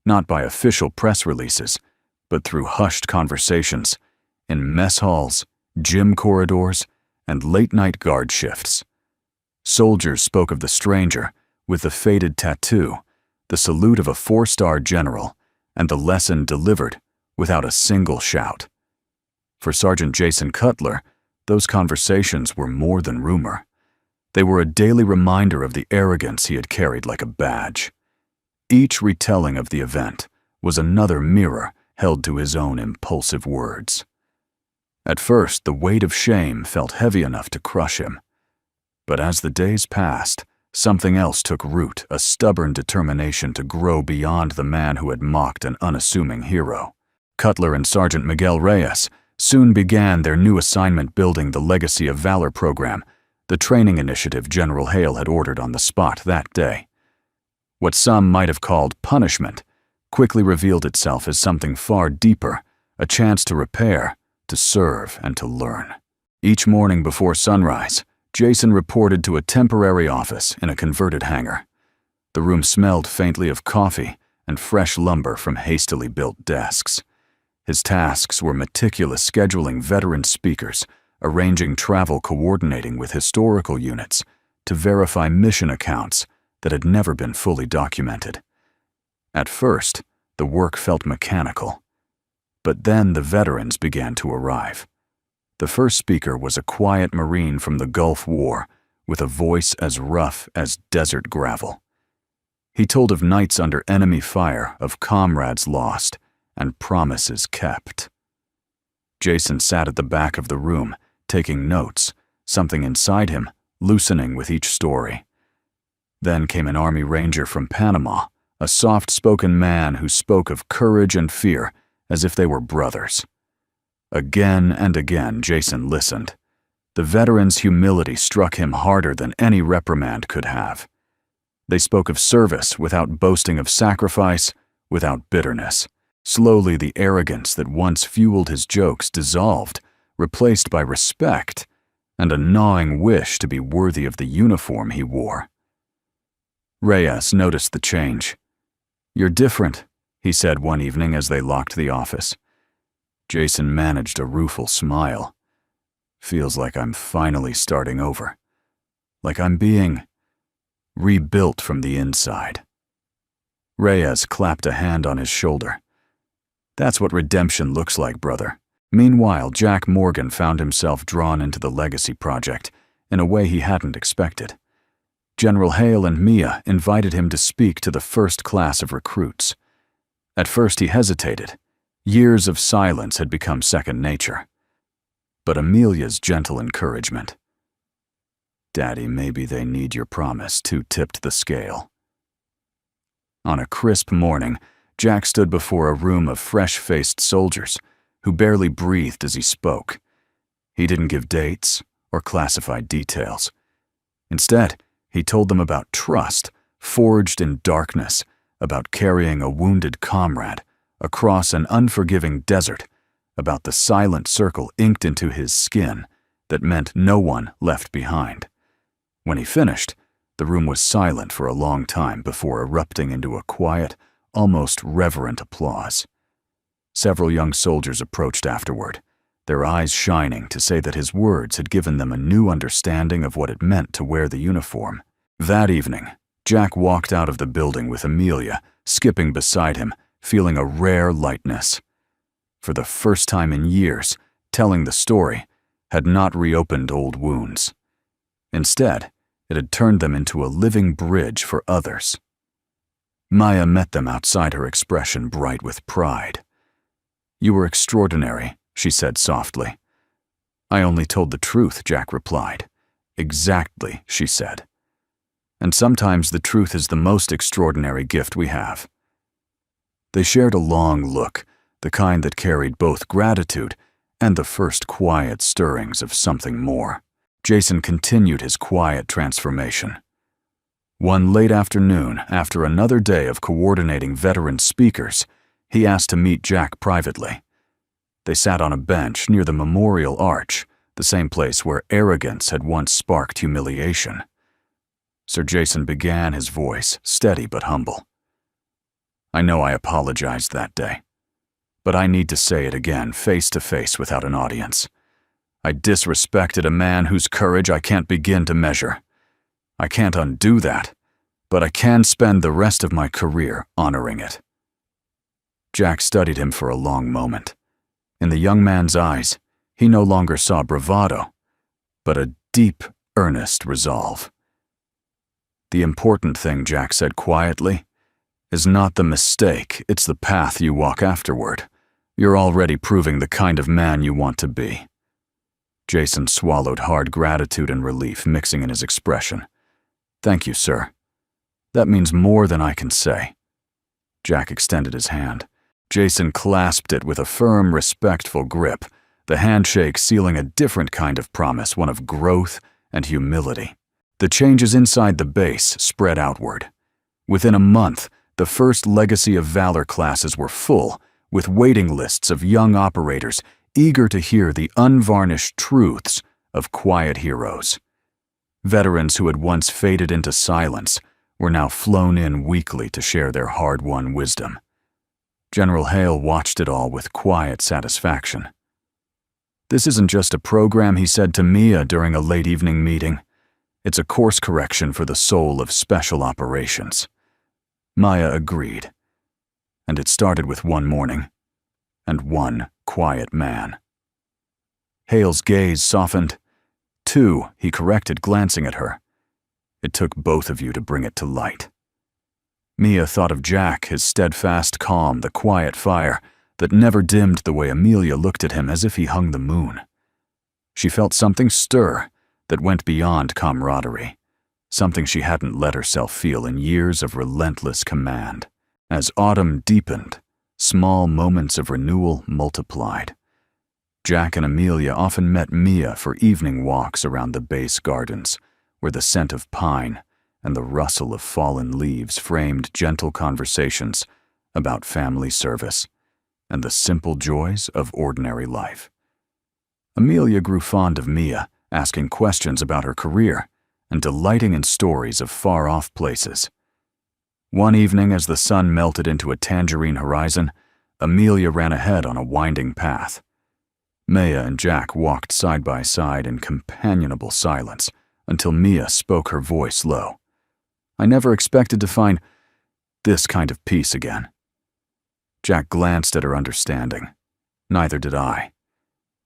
not by official press releases, but through hushed conversations, in mess halls, gym corridors, and late-night guard shifts. Soldiers spoke of the stranger with the faded tattoo, the salute of a 4-star general, and the lesson delivered without a single shout. For Sergeant Jason Cutler, those conversations were more than rumor. They were a daily reminder of the arrogance he had carried like a badge. Each retelling of the event was another mirror held to his own impulsive words. At first, the weight of shame felt heavy enough to crush him. But as the days passed, something else took root, a stubborn determination to grow beyond the man who had mocked an unassuming hero. Cutler and Sergeant Miguel Reyes soon began their new assignment building the Legacy of Valor program, the training initiative General Hale had ordered on the spot that day. What some might have called punishment quickly revealed itself as something far deeper, a chance to repair, to serve, and to learn. Each morning before sunrise, Jason reported to a temporary office in a converted hangar. The room smelled faintly of coffee and fresh lumber from hastily built desks. His tasks were meticulous scheduling veteran speakers, arranging travel, coordinating with historical units to verify mission accounts that had never been fully documented. At first, the work felt mechanical. But then the veterans began to arrive. The first speaker was a quiet Marine from the Gulf War, with a voice as rough as desert gravel. He told of nights under enemy fire, of comrades lost, and promises kept. Jason sat at the back of the room, taking notes, something inside him loosening with each story. Then came an Army Ranger from Panama, a soft-spoken man who spoke of courage and fear as if they were brothers. Again and again, Jason listened. The veteran's humility struck him harder than any reprimand could have. They spoke of service without boasting of sacrifice, without bitterness. Slowly, the arrogance that once fueled his jokes dissolved, replaced by respect and a gnawing wish to be worthy of the uniform he wore. Reyes noticed the change. "You're different," he said one evening as they locked the office. Jason managed a rueful smile. "Feels like I'm finally starting over. Like I'm being rebuilt from the inside." Reyes clapped a hand on his shoulder. "That's what redemption looks like, brother." Meanwhile, Jack Morgan found himself drawn into the Legacy project in a way he hadn't expected. General Hale and Mia invited him to speak to the first class of recruits. At first he hesitated. Years of silence had become second nature. But Amelia's gentle encouragement, "Daddy, maybe they need your promise," too tipped the scale. On a crisp morning, Jack stood before a room of fresh-faced soldiers who barely breathed as he spoke. He didn't give dates or classified details. Instead, he told them about trust forged in darkness, about carrying a wounded comrade across an unforgiving desert, about the silent circle inked into his skin that meant no one left behind. When he finished, the room was silent for a long time before erupting into a quiet, almost reverent applause. Several young soldiers approached afterward, their eyes shining to say that his words had given them a new understanding of what it meant to wear the uniform. That evening, Jack walked out of the building with Amelia skipping beside him, feeling a rare lightness. For the first time in years, telling the story had not reopened old wounds. Instead, it had turned them into a living bridge for others. Maya met them outside, her expression bright with pride. "You were extraordinary," she said softly. "I only told the truth," Jack replied. "Exactly," she said. "And sometimes the truth is the most extraordinary gift we have." They shared a long look, the kind that carried both gratitude and the first quiet stirrings of something more. Jason continued his quiet transformation. One late afternoon, after another day of coordinating veteran speakers, he asked to meet Jack privately. They sat on a bench near the memorial arch, the same place where arrogance had once sparked humiliation. Sir Jason began, his voice steady but humble. "I know I apologized that day, but I need to say it again, face to face without an audience. I disrespected a man whose courage I can't begin to measure. I can't undo that, but I can spend the rest of my career honoring it." Jack studied him for a long moment. In the young man's eyes, he no longer saw bravado, but a deep, earnest resolve. "The important thing," Jack said quietly, "is not the mistake, it's the path you walk afterward. You're already proving the kind of man you want to be." Jason swallowed hard, gratitude and relief mixing in his expression. "Thank you, sir. That means more than I can say." Jack extended his hand. Jason clasped it with a firm, respectful grip, the handshake sealing a different kind of promise, one of growth and humility. The changes inside the base spread outward. Within a month, the first Legacy of Valor classes were full, with waiting lists of young operators eager to hear the unvarnished truths of quiet heroes. Veterans who had once faded into silence were now flown in weekly to share their hard-won wisdom. General Hale watched it all with quiet satisfaction. "This isn't just a program," he said to Mia during a late evening meeting. "It's a course correction for the soul of special operations." Maya agreed. And it started with one morning and one quiet man. Hale's gaze softened. "Two," he corrected, glancing at her. "It took both of you to bring it to light." Mia thought of Jack, his steadfast calm, the quiet fire that never dimmed the way Amelia looked at him as if he hung the moon. She felt something stir that went beyond camaraderie, something she hadn't let herself feel in years of relentless command. As autumn deepened, small moments of renewal multiplied. Jack and Amelia often met Mia for evening walks around the base gardens, where the scent of pine and the rustle of fallen leaves framed gentle conversations about family service and the simple joys of ordinary life. Amelia grew fond of Mia, asking questions about her career and delighting in stories of far-off places. One evening, as the sun melted into a tangerine horizon, Amelia ran ahead on a winding path. Maya and Jack walked side by side in companionable silence until Mia spoke, her voice low. "I never expected to find this kind of peace again." Jack glanced at her, understanding. Neither did I.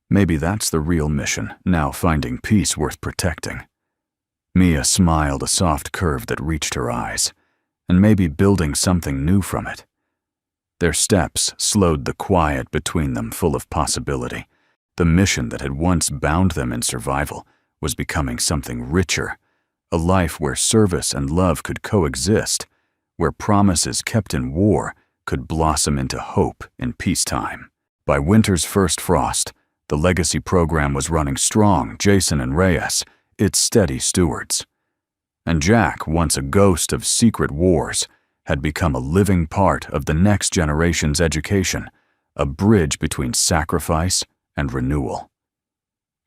Maybe that's the real mission, now finding peace worth protecting. Mia smiled, a soft curve that reached her eyes, and maybe building something new from it. Their steps slowed the quiet between them, full of possibility. The mission that had once bound them in survival was becoming something richer, a life where service and love could coexist, where promises kept in war could blossom into hope in peacetime. By winter's first frost, the Legacy program was running strong, Jason and Reyes, its steady stewards. And Jack, once a ghost of secret wars, had become a living part of the next generation's education, a bridge between sacrifice and renewal.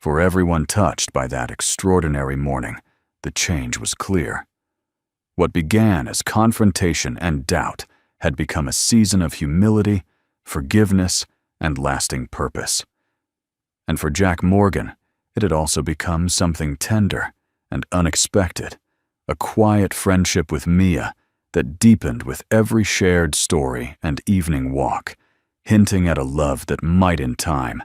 For everyone touched by that extraordinary morning, the change was clear. What began as confrontation and doubt had become a season of humility, forgiveness, and lasting purpose. And for Jack Morgan, it had also become something tender and unexpected, a quiet friendship with Mia that deepened with every shared story and evening walk, hinting at a love that might in time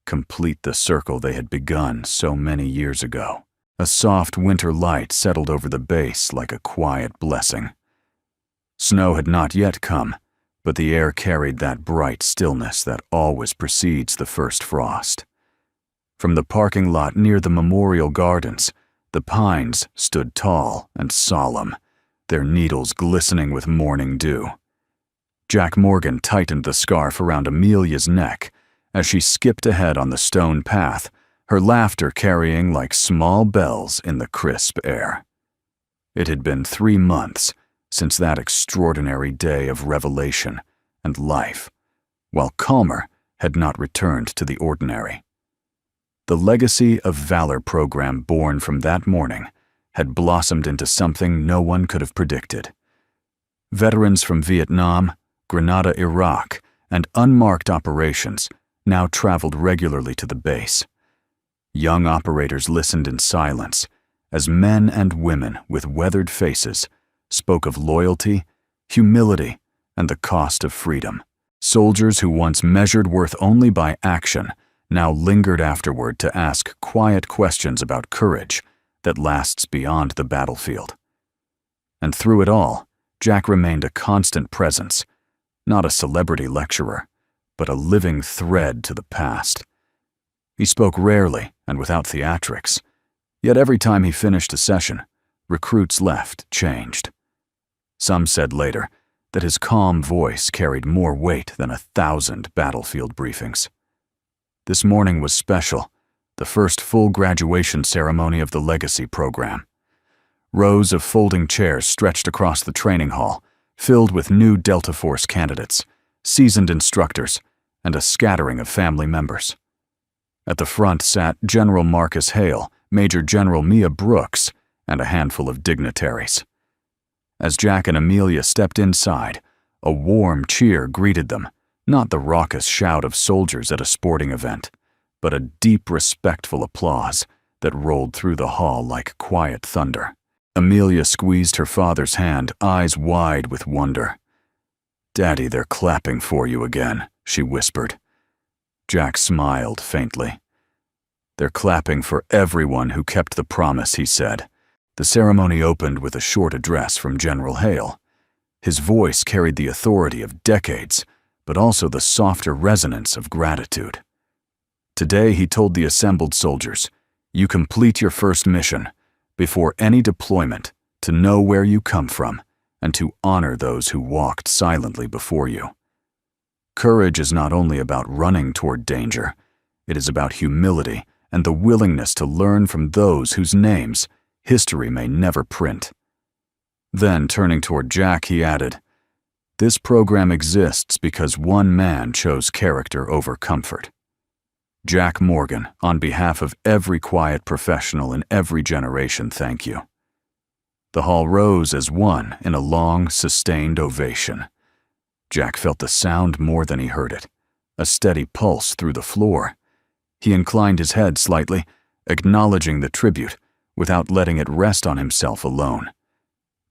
complete the circle they had begun so many years ago. A soft winter light settled over the base like a quiet blessing. Snow had not yet come, but the air carried that bright stillness that always precedes the first frost. From the parking lot near the Memorial Gardens, the pines stood tall and solemn, their needles glistening with morning dew. Jack Morgan tightened the scarf around Amelia's neck as she skipped ahead on the stone path, her laughter carrying like small bells in the crisp air. It had been 3 months since that extraordinary day of revelation and life, while Calmer had not returned to the ordinary. The Legacy of Valor program born from that morning had blossomed into something no one could have predicted. Veterans from Vietnam, Grenada, Iraq, and unmarked operations now traveled regularly to the base. Young operators listened in silence as men and women with weathered faces spoke of loyalty, humility, and the cost of freedom. Soldiers who once measured worth only by action now lingered afterward to ask quiet questions about courage that lasts beyond the battlefield. And through it all, Jack remained a constant presence, not a celebrity lecturer, but a living thread to the past. He spoke rarely and without theatrics, yet every time he finished a session, recruits left changed. Some said later that his calm voice carried more weight than 1,000 battlefield briefings. This morning was special, the first full graduation ceremony of the Legacy program. Rows of folding chairs stretched across the training hall, filled with new Delta Force candidates, seasoned instructors, and a scattering of family members. At the front sat General Marcus Hale, Major General Mia Brooks, and a handful of dignitaries. As Jack and Amelia stepped inside, a warm cheer greeted them, not the raucous shout of soldiers at a sporting event, but a deep, respectful applause that rolled through the hall like quiet thunder. Amelia squeezed her father's hand, eyes wide with wonder. "Daddy, they're clapping for you again," she whispered. Jack smiled faintly. "They're clapping for everyone who kept the promise," he said. The ceremony opened with a short address from General Hale. His voice carried the authority of decades, but also the softer resonance of gratitude. Today, he told the assembled soldiers, "You complete your first mission, before any deployment, to know where you come from, and to honor those who walked silently before you. Courage is not only about running toward danger, it is about humility and the willingness to learn from those whose names history may never print." Then, turning toward Jack, he added, "This program exists because one man chose character over comfort." Jack Morgan, on behalf of every quiet professional in every generation, thank you. The hall rose as one in a long, sustained ovation. Jack felt the sound more than he heard it, a steady pulse through the floor. He inclined his head slightly, acknowledging the tribute, without letting it rest on himself alone.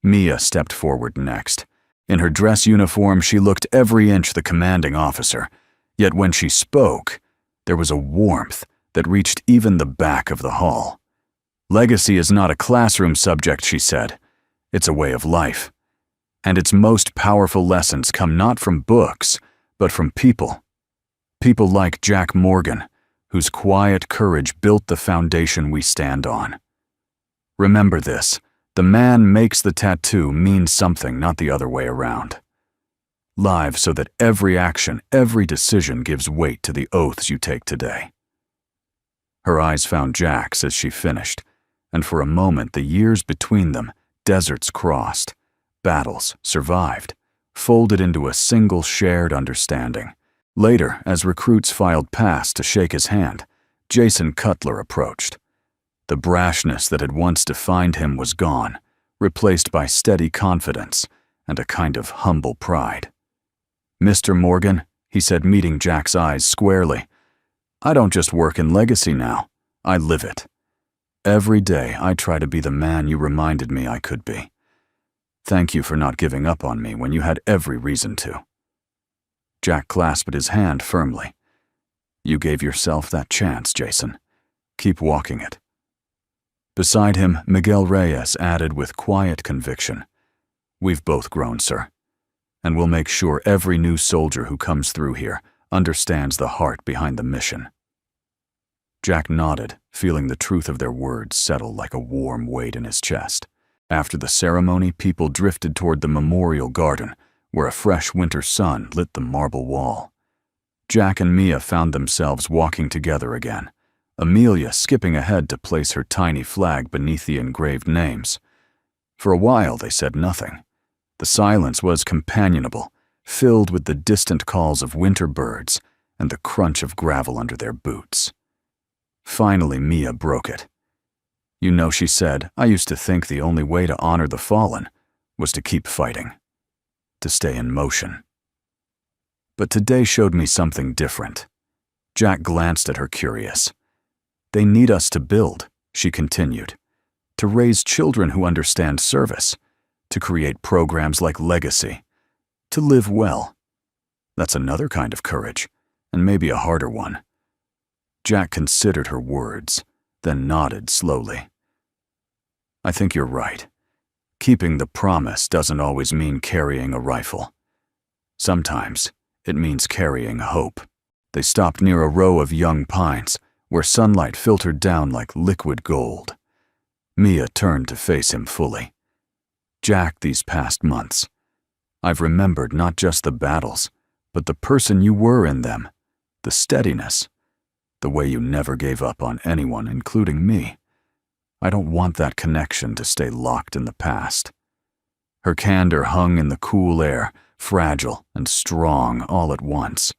Mia stepped forward next. In her dress uniform, she looked every inch the commanding officer, yet when she spoke, there was a warmth that reached even the back of the hall. "Legacy is not a classroom subject," she said. "It's a way of life. And its most powerful lessons come not from books, but from people. People like Jack Morgan, whose quiet courage built the foundation we stand on. Remember this, the man makes the tattoo means something, not the other way around. Live so that every action, every decision gives weight to the oaths you take today." Her eyes found Jack's as she finished, and for a moment the years between them, deserts crossed, battles survived, folded into a single shared understanding. Later, as recruits filed past to shake his hand, Jason Cutler approached. The brashness that had once defined him was gone, replaced by steady confidence and a kind of humble pride. "Mr. Morgan," he said, meeting Jack's eyes squarely, "I don't just work in Legacy now, I live it. Every day I try to be the man you reminded me I could be. Thank you for not giving up on me when you had every reason to." Jack clasped his hand firmly. You gave yourself that chance, Jason. Keep walking it. Beside him, Miguel Reyes added with quiet conviction, We've both grown, sir, and we'll make sure every new soldier who comes through here understands the heart behind the mission. Jack nodded, feeling the truth of their words settle like a warm weight in his chest. After the ceremony, people drifted toward the memorial garden, where a fresh winter sun lit the marble wall. Jack and Mia found themselves walking together again, Amelia skipping ahead to place her tiny flag beneath the engraved names. For a while they said nothing. The silence was companionable, filled with the distant calls of winter birds and the crunch of gravel under their boots. Finally, Mia broke it. You know, she said, I used to think the only way to honor the fallen was to keep fighting, to stay in motion. But today showed me something different. Jack glanced at her curious. They need us to build, she continued, to raise children who understand service, to create programs like Legacy, to live well. That's another kind of courage, and maybe a harder one. Jack considered her words, then nodded slowly. I think you're right. Keeping the promise doesn't always mean carrying a rifle. Sometimes it means carrying hope. They stopped near a row of young pines, where sunlight filtered down like liquid gold. Mia turned to face him fully. Jack, these past months, I've remembered not just the battles, but the person you were in them, the steadiness, the way you never gave up on anyone, including me. I don't want that connection to stay locked in the past. Her candor hung in the cool air, fragile and strong all at once.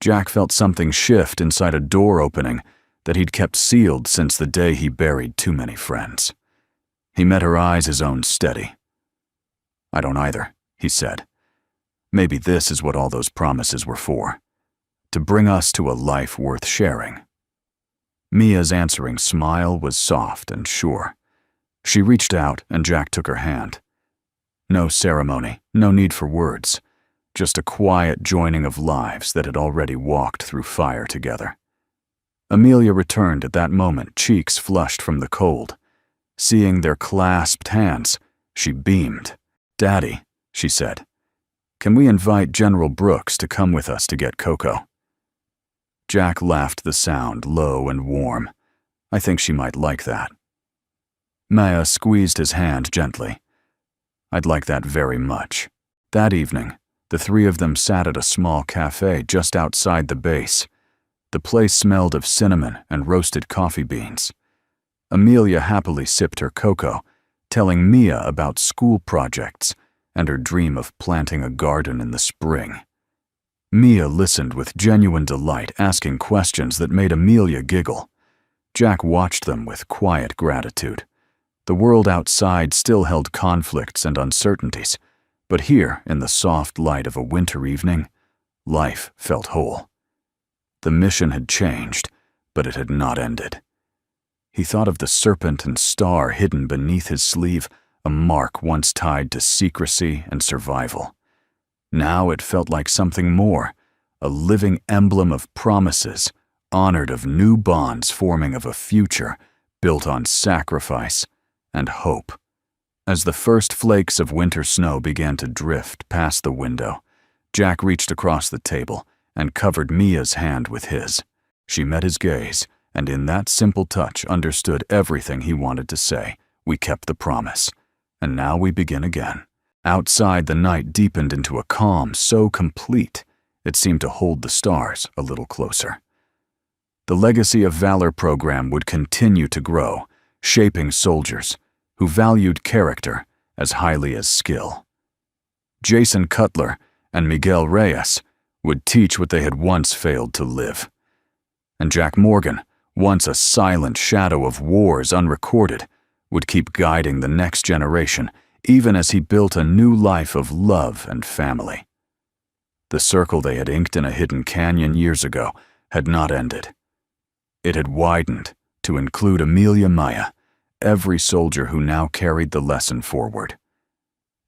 Jack felt something shift inside a door opening that he'd kept sealed since the day he buried too many friends. He met her eyes, his own steady. I don't either, he said. Maybe this is what all those promises were for, to bring us to a life worth sharing. Mia's answering smile was soft and sure. She reached out and Jack took her hand. No ceremony, no need for words, just a quiet joining of lives that had already walked through fire together. Amelia returned at that moment, cheeks flushed from the cold. Seeing their clasped hands, she beamed. Daddy, she said, can we invite General Brooks to come with us to get cocoa? Jack laughed the sound, low and warm. I think she might like that. Maya squeezed his hand gently. I'd like that very much. That evening, the three of them sat at a small cafe just outside the base. The place smelled of cinnamon and roasted coffee beans. Amelia happily sipped her cocoa, telling Mia about school projects and her dream of planting a garden in the spring. Mia listened with genuine delight, asking questions that made Amelia giggle. Jack watched them with quiet gratitude. The world outside still held conflicts and uncertainties, but here, in the soft light of a winter evening, life felt whole. The mission had changed, but it had not ended. He thought of the serpent and star hidden beneath his sleeve, a mark once tied to secrecy and survival. Now it felt like something more, a living emblem of promises, honored of new bonds forming of a future built on sacrifice and hope. As the first flakes of winter snow began to drift past the window, Jack reached across the table and covered Mia's hand with his. She met his gaze, and in that simple touch understood everything he wanted to say. We kept the promise, and now we begin again. Outside, the night deepened into a calm so complete it seemed to hold the stars a little closer. The Legacy of Valor program would continue to grow, shaping soldiers who valued character as highly as skill. Jason Cutler and Miguel Reyes would teach what they had once failed to live. And Jack Morgan, once a silent shadow of wars unrecorded, would keep guiding the next generation, even as he built a new life of love and family. The circle they had inked in a hidden canyon years ago had not ended. It had widened to include Amelia Maya, every soldier who now carried the lesson forward.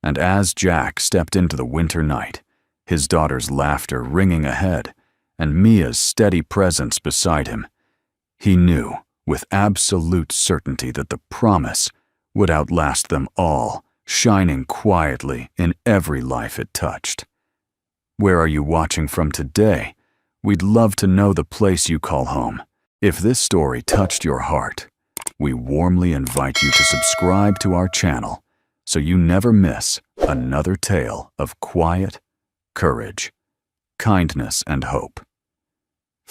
And as Jack stepped into the winter night, his daughter's laughter ringing ahead and Mia's steady presence beside him, he knew with absolute certainty that the promise would outlast them all, shining quietly in every life it touched. Where are you watching from today? We'd love to know the place you call home. If this story touched your heart, we warmly invite you to subscribe to our channel so you never miss another tale of quiet courage, kindness, and hope.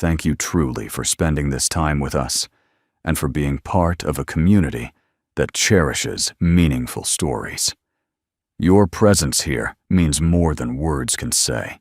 Thank you truly for spending this time with us and for being part of a community that cherishes meaningful stories. Your presence here means more than words can say.